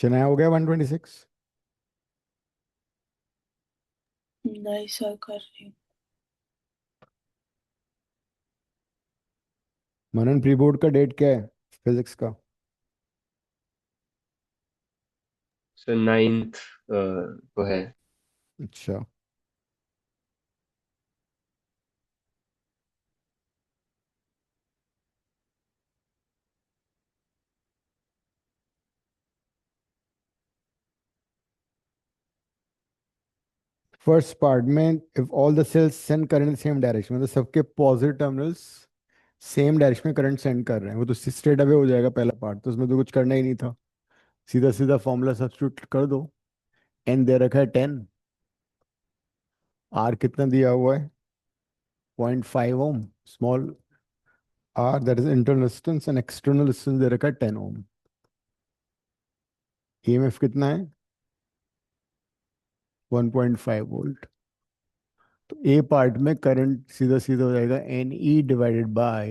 चनाया हो गया 126? नहीं सर, कर रही हूँ। मनन प्री बोर्ड का डेट क्या है फिजिक्स का? सर 9th को है। अच्छा। फर्स्ट पार्ट में if all the cells send current same direction, मतलब सबके पॉजिटिव टर्मिनल्स सेम डायरेक्शन में करंट सेंड कर रहे हैं, वो तो स्ट्रेट अवे हो जाएगा पहला पार्ट, तो उसमें तो कुछ करना ही नहीं था, सीधा सीधा फॉर्मूला सब्स्टिट्यूट कर दो। एन दे रखा है 10, आर कितना दिया हुआ है 0.5 ohm, small R that is internal resistance, and external resistance दे रखा है 10 ओम। ईएमएफ कितना है 1.5 वोल्ट। तो ए पार्ट में करंट सीधा सीधा हो जाएगा N E divided by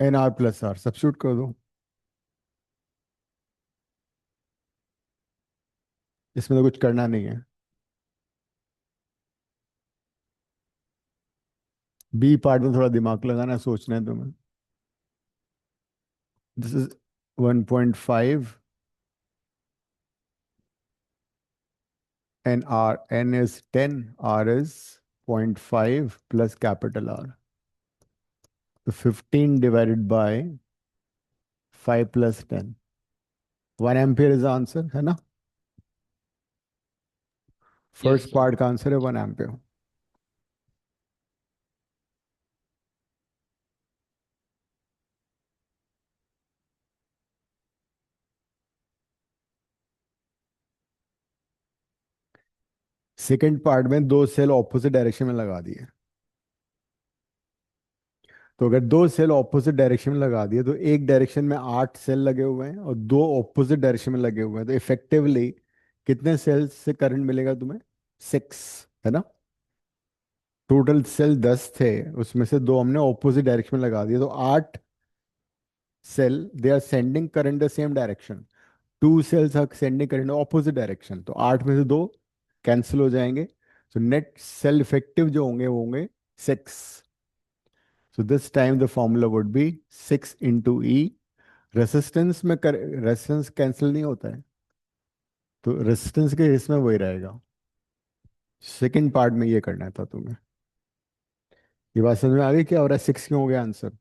N R plus R, substitute कर दो। इसमें तो कुछ करना नहीं है। बी पार्ट में थोड़ा दिमाग लगाना है, सोचना है तुम्हें। This is 1.5 and R, N is 10, R is 0.5 plus capital R. So 15 divided by 5 plus 10. 1 ampere is the answer, है ना? Yes first sir. पार्ट का आंसर है 1 एम्पियर। सेकेंड पार्ट में दो सेल ऑपोजिट डायरेक्शन में लगा दिए। तो अगर दो सेल ऑपोजिट डायरेक्शन में लगा दिए तो एक डायरेक्शन में 8 सेल लगे हुए हैं और दो ऑपोजिट डायरेक्शन में लगे हुए हैं, तो इफेक्टिवली कितने सेल्स से करंट मिलेगा तुम्हें? 6, है ना? टोटल सेल 10 थे, उसमें से दो हमने ऑपोजिट डायरेक्शन में लगा दिए, तो 8 cell they are sending current the same direction, 2 cells are sending current opposite direction, तो 8 में से दो कैंसिल हो जाएंगे, तो नेट सेल इफेक्टिव जो होंगे वो होंगे 6। So this time the formula would be 6 × E। Resistance में रेसिस्टेंस कैंसिल नहीं होता है, तो रेसिस्टेंस के केस में वही रहेगा। सेकंड पार्ट में ये करना था तुम्हें। ये बात समझ में आ गई क्या हो रहा है? 6 क्यों हो गया आंसर?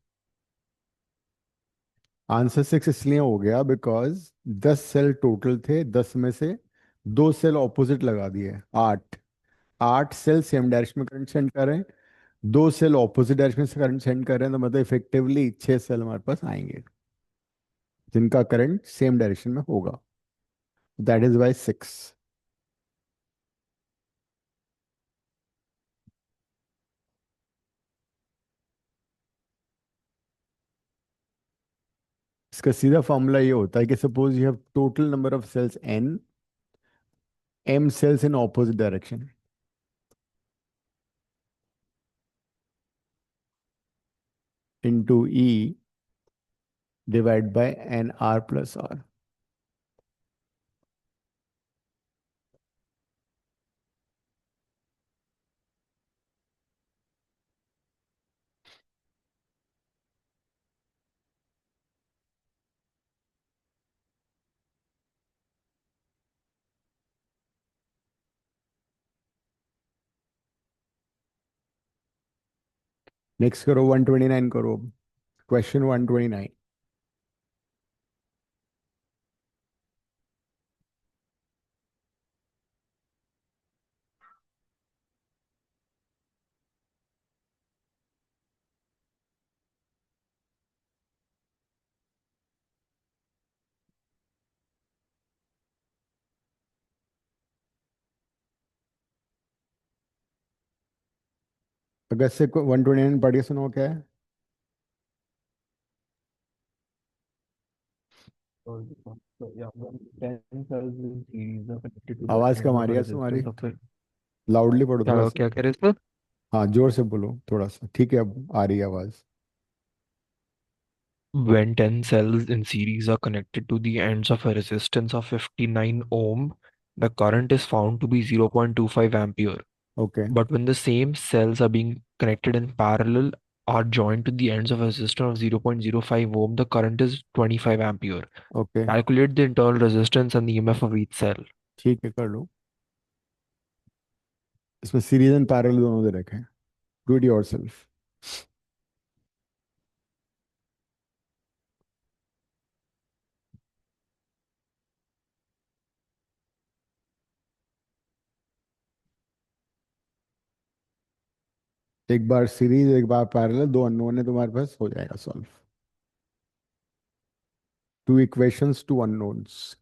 आंसर 6 इसलिए हो गया बिकॉज 10 सेल टोटल थे, 10 में से 2 सेल ऑपोजिट लगा दिए, 8। 8 सेल सेम डायरेक्शन में करंट सेंड कर रहे हैं, 2 सेल ऑपोजिट डायरेक्शन से करंट सेंड कर रहे हैं, तो मतलब इफेक्टिवली 6 सेल हमारे पास आएंगे जिनका करंट सेम डायरेक्शन में होगा। That is why 6। इसका सीधा फॉर्मूला ये होता है कि suppose you have total number of cells n, m cells in opposite direction, into E divided by n r plus r. Next करो 129 करो, क्वेश्चन 129। अगस्त से 129 पढ़ के सुनो क्या है। So yeah, when 10 cells in series are connected to the आवाज ends come uh of रही a है तुम्हारी, resistance of a लाउडली पढ़ो थोड़ा क्या सा। क्या कह रहे सर? हाँ जोर से बोलो थोड़ा सा, ठीक है अब आ रही है आवाज। When 10 cells in series are connected to the ends of a resistance of 59 ohm, the current is found to be 0.25 ampere. Okay But when the same cells are being connected in parallel are joined to the ends of a resistor of 0.05 ohm, the current is 25 ampere. Okay Calculate the internal resistance and the EMF of each cell. ठीक है कर लो। इसमें series and parallel दोनों दे रखे हैं, do it yourself. एक बार series एक बार parallel, दो अननोन है तुम्हारे पास, हो जाएगा solve. Two equations two unknowns.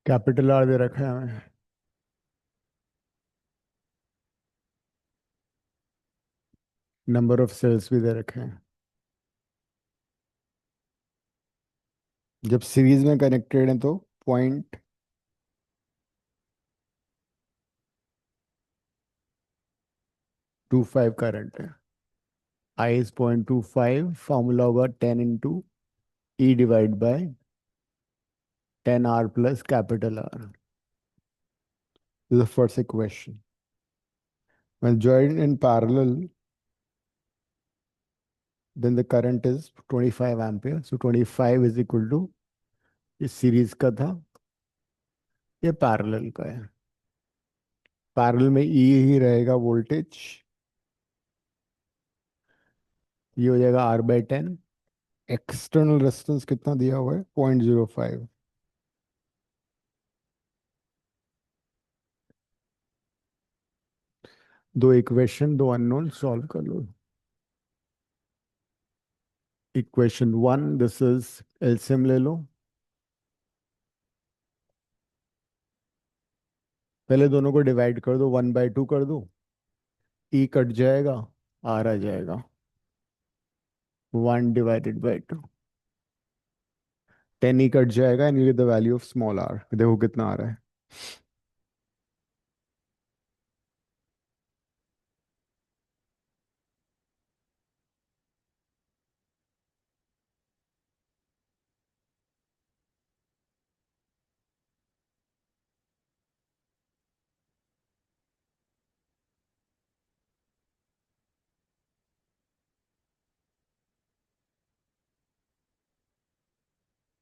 Capital R दे रखा है हमें। नंबर ऑफ सेल्स भी दे रखे हैं। जब सीरीज में कनेक्टेड है तो 0.25 करंट है। I is 0.25, फॉर्मूला होगा 10 into E divide by 10R plus capital R. This is the first equation. When joined in parallel, then the current is 25 ampere. So 25 is equal to, इस series का था, ये parallel का है। Parallel में E ही रहेगा voltage, ये हो जाएगा R/10। एक्सटर्नल रेजिस्टेंस कितना दिया हुआ है? 0.05। दो इक्वेशन, दो अननोन, सॉल्व कर लो। इक्वेशन 1, दिस इज एलसीएम ले लो। पहले दोनों को डिवाइड कर दो, 1/2 कर दो, E कट जाएगा, R आ जाएगा, 1 डिवाइडेड बाई 2। 10 E कट जाएगा and you get the value of small r। देखो कितना आ रहा है।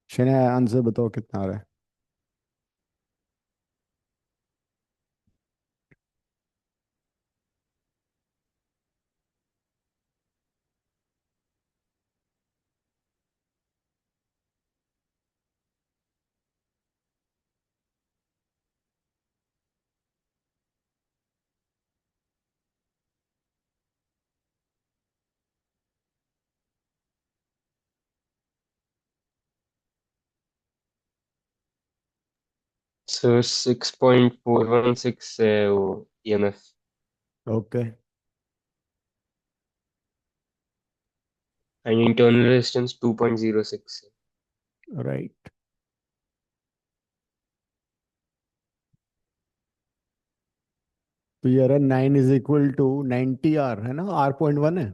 शने आंसर बताओ कितना आ रहा है। सर 6.416 है वो EMF। Okay, and internal resistance 2.06 है। राइट। तो ये रहा 9 इज इक्वल टू 90R है ना, R.1 है।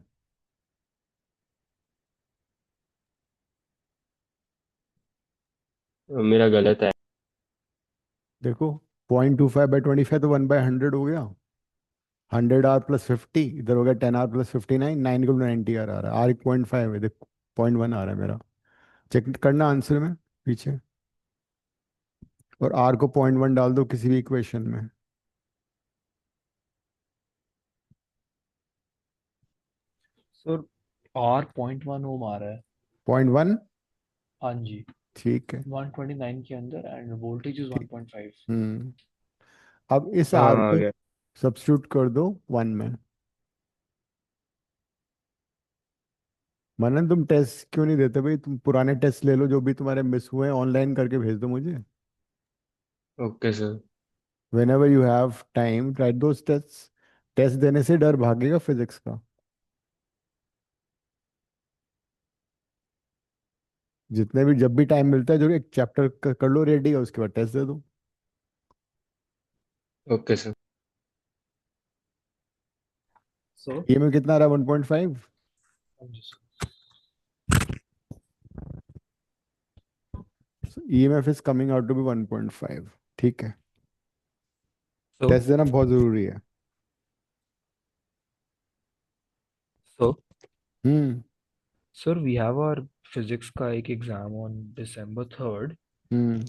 मेरा गलत है। देखो 0.25/25 तो 1/100 हो गया। 100R प्लस 50, इधर हो गया 10R प्लस 59, 9 को 90R आ रहा है। R 0.5 है, देखो 0.1 आ रहा है मेरा। चेक करना आंसर में पीछे, और R को 0.1 डाल दो किसी भी इक्वेशन में। सर R 0.1 ओम आ रहा है। 0.1, हाँ जी, ठीक है। 129 के अंदर एंड वोल्टेज इज 1.5। हम्म, अब इस हाँ R आ को गया। सब्स्टिट्यूट कर दो 1 में। मनन तुम टेस्ट क्यों नहीं देते भाई? तुम पुराने टेस्ट ले लो जो भी तुम्हारे मिस हुए हैं, ऑनलाइन करके भेज दो मुझे। Okay sir. whenever you have time, write those tests। Test देने से डर भागेगा फिजिक्स का। जितने भी, जब भी टाइम मिलता है, जो एक चैप्टर कर लो रेडी है, उसके बाद टेस्ट दे दो। Okay sir. सर ये में कितना आ रहा है? 1.5। हाँ जी sir. EMF is coming out to be 1.5। ठीक है, So, टेस्ट देना बहुत जरूरी है। so, hmm. sir, we have our physics का एक exam on December 3rd. Hmm,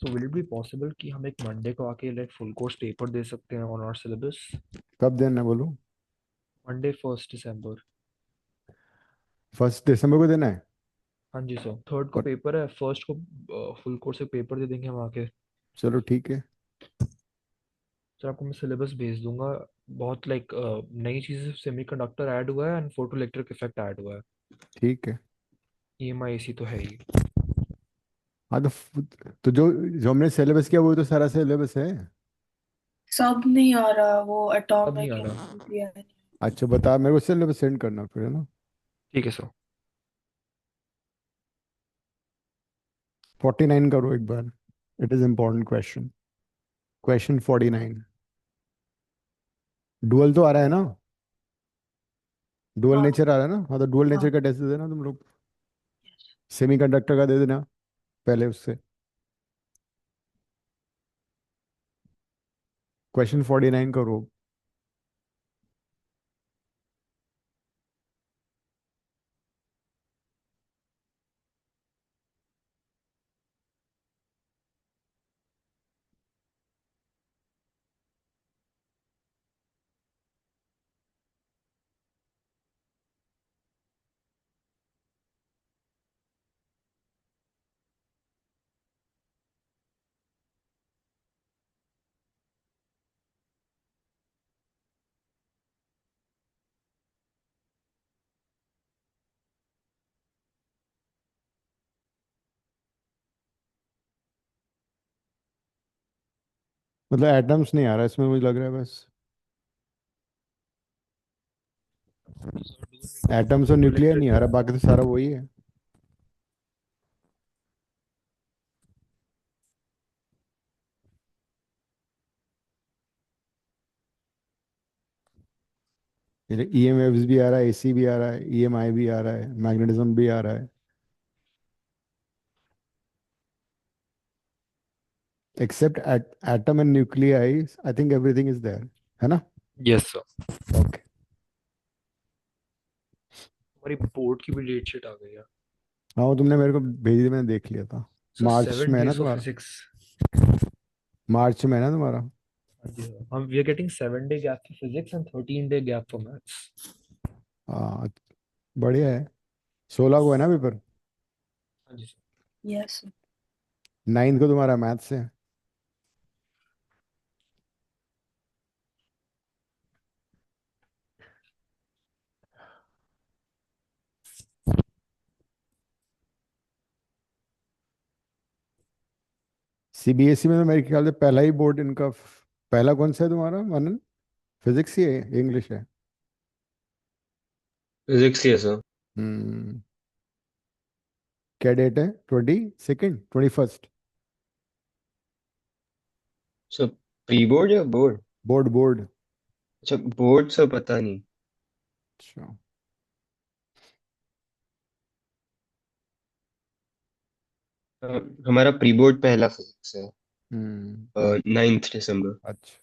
So, will it be possible कि हम एक मंडे को आके like full course paper दे सकते हैं on our syllabus? कब देना है बोलो? Monday 1st December. 1 दिसंबर को देना है। हाँ जी सर, 3rd को और पेपर है, 1st को फुल कोर्स से पेपर दे देंगे हम आके। चलो ठीक है। सर आपको मैं सिलेबस भेज दूंगा। बहुत लाइक नई चीज़ें, सेमीकंडक्टर ऐड हुआ है and photo electric effect add हुआ है। ठीक है। EMI AC तो है ही। हाँ तो जो जो हमने सिलेबस किया वो तो सारा सिलेबस है। सब नहीं आ रहा, वो अब नहीं आ एटॉमिक रहा। एनर्जी। अच्छा बता, मेरे को सिलेबस सेंड करना फिर, है ना। ठीक है सर। 49 करो एक बार। It is important question. Question 49। Dual तो आ रहा है ना। डुअल हाँ। नेचर आ रहा है ना। हाँ तो डुअल हाँ। नेचर का टेस्ट दे देना तुम लोग। सेमीकंडक्टर का दे देना पहले उससे। क्वेश्चन 49 करो। मतलब एटम्स नहीं आ रहा इसमें, मुझे लग रहा है बस। एटम्स और डुअल न्यूक्लियर नेचर नहीं भी आ आ रहा, रहा बाकी तो सारा वही है। ईएमएफ्स भी आ रहा है, एसी भी आ रहा है, ईएमआई भी आ रहा है, मैग्नेटिज्म भी आ रहा है। Except atom and nuclei, I think everything is there, है ना। है। Yes sir. ओके। हमारी बोर्ड की भी डेट शीट आ गई है। हाँ वो तुमने मेरे को भेजी थी, मैंने देख लिया था। सर मार्च सेवन में है ना डेज ऑफ तुम्हारा। फिजिक्स। मार्च में है ना तुम्हारा। हाँ जी सर, हम we are getting 7 day gap for physics and 13 day gap for maths. हाँ बढ़िया है। 16 को है ना पेपर। हाँ जी सर। यस। 9 को तुम्हारा मैथ्स है। सीबीएसई में तो मेरे ख्याल से पहला ही बोर्ड इनका पहला कौन सा है तुम्हारा मनन। फिजिक्स ही है, इंग्लिश है। फिजिक्स ही है सर। हम्म। क्या डेट है, 22nd 21st। Sir pre board या बोर्ड? Board board. अच्छा बोर्ड सर पता नहीं। अच्छा। अ, हमारा प्री बोर्ड पहला फिजिक्स है। हम्म। 9 दिसंबर। अच्छा।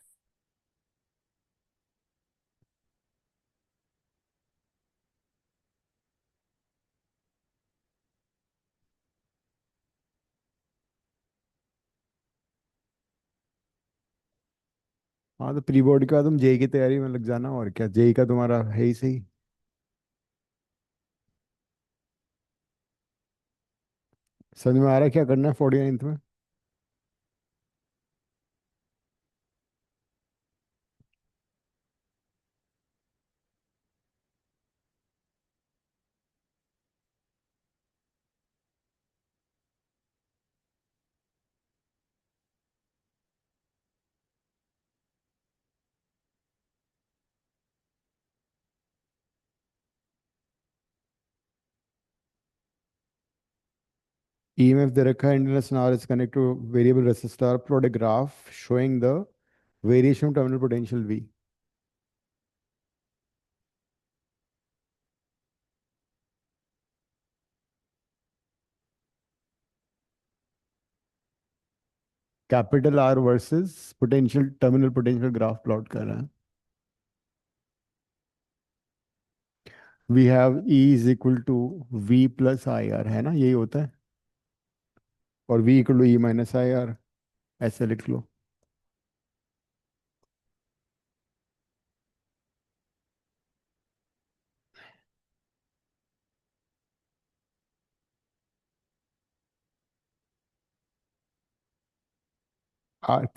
हाँ तो प्री बोर्ड के बाद तुम जेई की तैयारी में लग जाना, और क्या, जेई का तुम्हारा है ही सही। समझ में आ रहा है क्या करना है 49th में। EMF दे रखा है, inductance now is connect to variable resistor, plot a graph showing the variation of terminal potential V. Capital R versus potential, terminal potential graph plot कर रहे हैं। We have E is equal to V plus I R, है ना, यही होता है। और V equal to E minus I R, ऐसे लिख लो।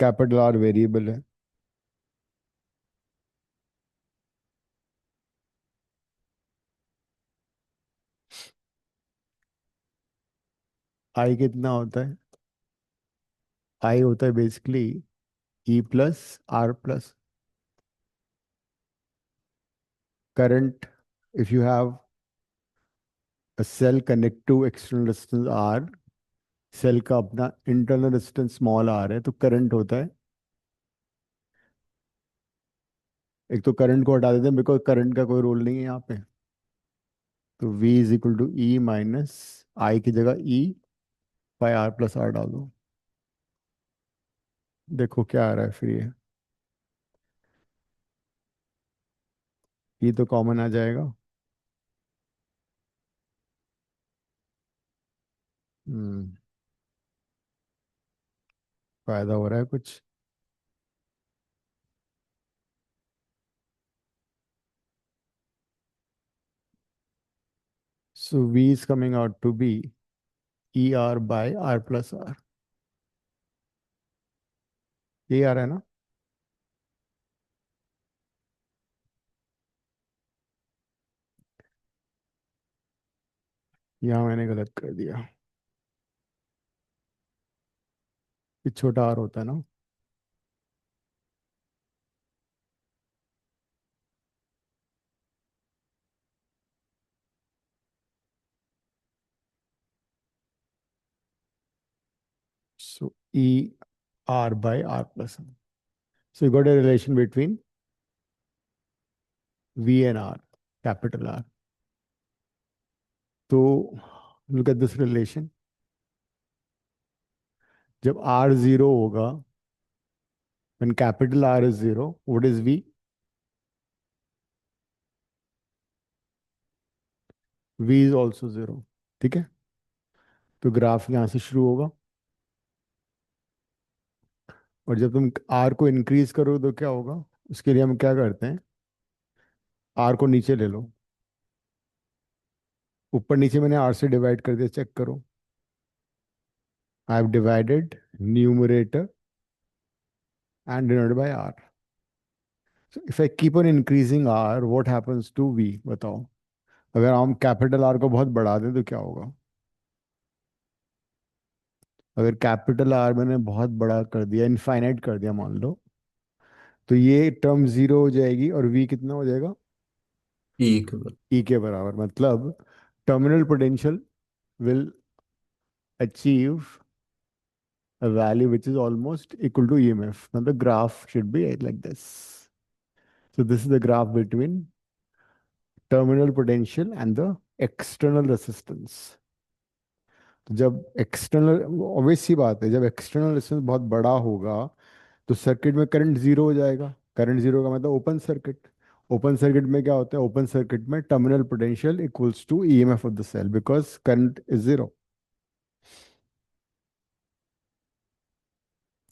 कैपिटल R वेरिएबल है। I कितना होता है। I होता है basically E plus R plus current. If you have a cell connect to external resistance R, cell का अपना इंटरनल रेजिस्टेंस स्मॉल आर है, तो करंट होता है, एक तो करंट को हटा देते हैं बिकॉज करंट का कोई रोल नहीं है यहाँ पे, तो V is equal to E minus I की जगह E by R plus R डाल दो। देखो क्या आ रहा है फिर ये तो कॉमन आ जाएगा। हम्म फायदा हो रहा है कुछ। सो V is coming out to be ER by R plus R। ये आ रहा है ना? यहाँ मैंने गलत कर दिया, ये छोटा R होता है ना। So E R by R plus R. So you got a relation between V and R, capital R. So look at this relation. जब R zero होगा, when capital R is zero, what is V? V is also zero. ठीक है, तो graph यहाँ से शुरू होगा, और जब तुम R को इंक्रीज करो तो क्या होगा, उसके लिए हम क्या करते हैं, R को नीचे ले लो, ऊपर नीचे मैंने R से डिवाइड कर दिया, चेक करो। I have divided numerator and denoted by R. So if I keep on increasing R, what happens to V? बताओ, अगर हम कैपिटल R को बहुत बढ़ा दें तो क्या होगा? अगर कैपिटल R मैंने बहुत बड़ा कर दिया, इनफाइनाइट कर दिया मान लो, तो ये टर्म जीरो हो जाएगी और V कितना हो जाएगा? ई के बराबर। E के बराबर, मतलब terminal potential will achieve a value which is almost equal to EMF. Now the graph should be like this. So this is the graph between terminal potential and the external resistance. तो जब external, obvious सी बात है, जब external resistance बहुत बड़ा होगा तो circuit में करंट जीरो हो जाएगा। करंट जीरो का मतलब ओपन सर्किट। ओपन सर्किट में क्या होता है, ओपन सर्किट में terminal potential equals to EMF of the cell because current is zero.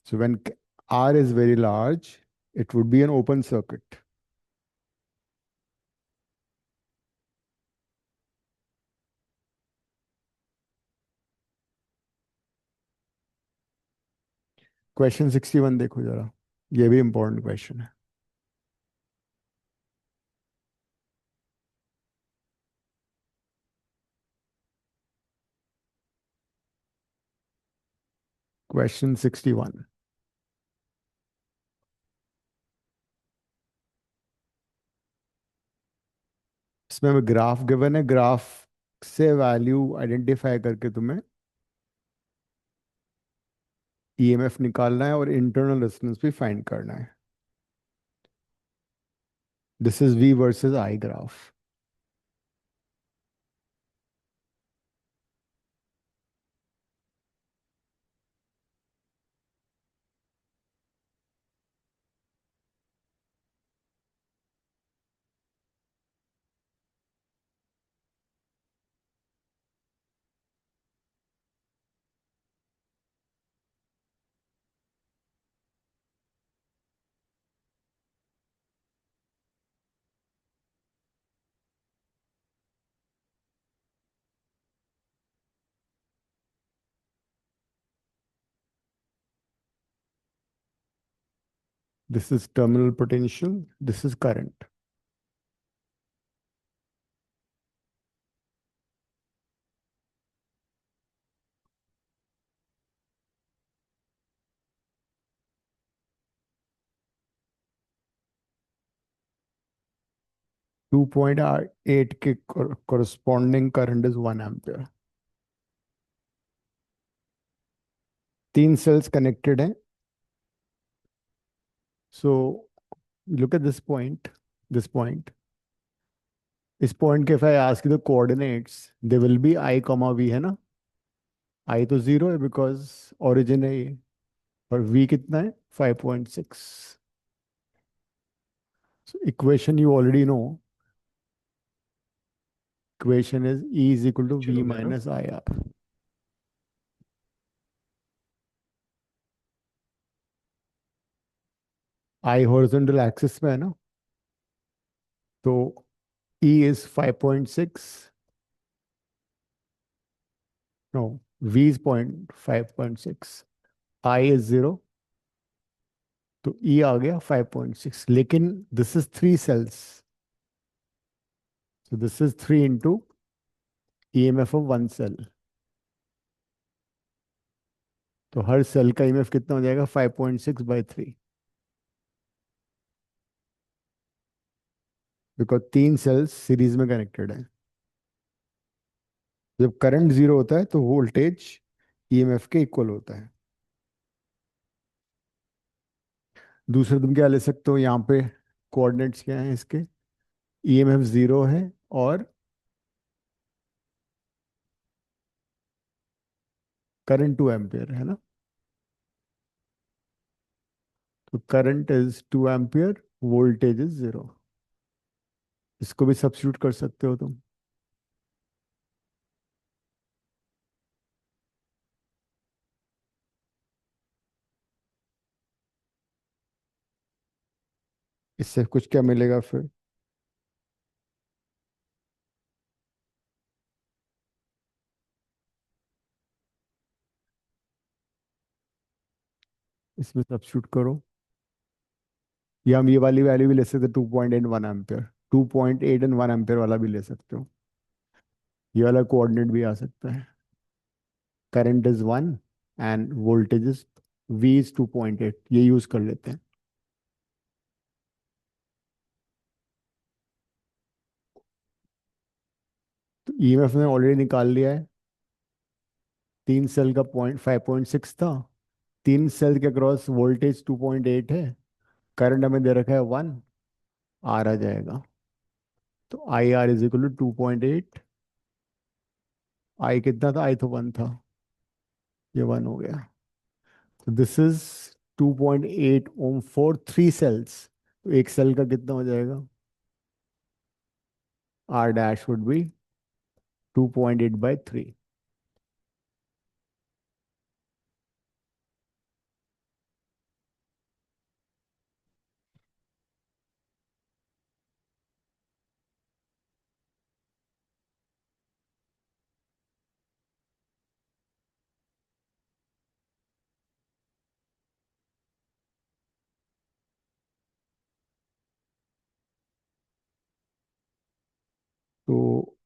So when R is very large, it would be an open circuit. Question 61 देखो जरा, ये भी important question है। क्वेश्चन 61, इसमें ग्राफ गिवन है, graph से value identify करके तुम्हें ईएमएफ निकालना है और इंटरनल रेजिस्टेंस भी फाइंड करना है। This is V versus I graph. This is terminal potential, this is current. 2.8 के corresponding current is 1 ampere. 3 cells connected हैं. So look at this point. This point. This point, if I ask you the coordinates, they will be I comma V, है ना? I तो 0 है because origin है ये. और V कितना है? 5.6. So equation you already know. Equation is E is equal to V चलो गया ना? minus IR. I horizontal axis में है ना? तो E is 5.6. No, V is 5.6. I is 0. तो E आ गया 5.6. लेकिन this is 3 cells. So this is 3 into EMF of 1 cell. तो हर सेल का EMF कितना हो जाएगा? 5.6 by 3. बिकॉज 3 सेल्स सीरीज में कनेक्टेड है. जब करंट 0 होता है तो वोल्टेज EMF के इक्वल होता है. दूसरा तुम क्या ले सकते हो? यहाँ पे कोऑर्डिनेट्स क्या हैं इसके? EMF 0 है और करंट 2 एम्पियर है ना? तो current is 2 ampere, voltage is 0. इसको भी सब्स्टिट्यूट कर सकते हो तुम. इससे कुछ क्या मिलेगा फिर? इसमें सब्स्टिट्यूट करो. या हम ये वाली वैल्यू भी ले सकते हो, 2.8 1 एम्पियर. 2.8 एंड 1 एम्पियर वाला भी ले सकते हो. ये वाला कोऑर्डिनेट भी आ सकता है. Current is 1 end voltage is V is 2.8. ये यूज कर लेते हैं. तो EMF ने ऑलरेडी निकाल लिया है. 3 सेल का पॉइंट 5.6 था. 3 सेल के अक्रॉस वोल्टेज 2.8 है. करंट हमें दे रखा है 1. R आ जाएगा. तो IR is equal to 2.8. I कितना था? I तो 1 था. ये 1 हो गया. तो this is 2.8 ohm for 3 cells. तो एक सेल का कितना हो जाएगा? R dash would be 2.8 by 3. तो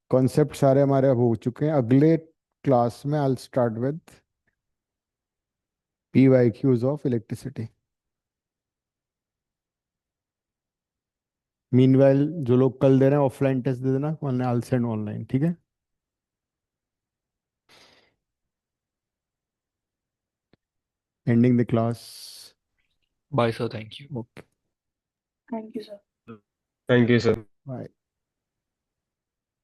कॉन्सेप्ट सारे हमारे अब हो चुके हैं. अगले क्लास में I start with PYQs of electricity. Meanwhile जो लोग कल दे रहे हैं ऑफलाइन टेस्ट दे देना, वरना आई सेंड ऑनलाइन. ठीक है? Ending the class. Bye, sir. Thank you. Okay, Thank you, sir. Thank you, sir. Bye.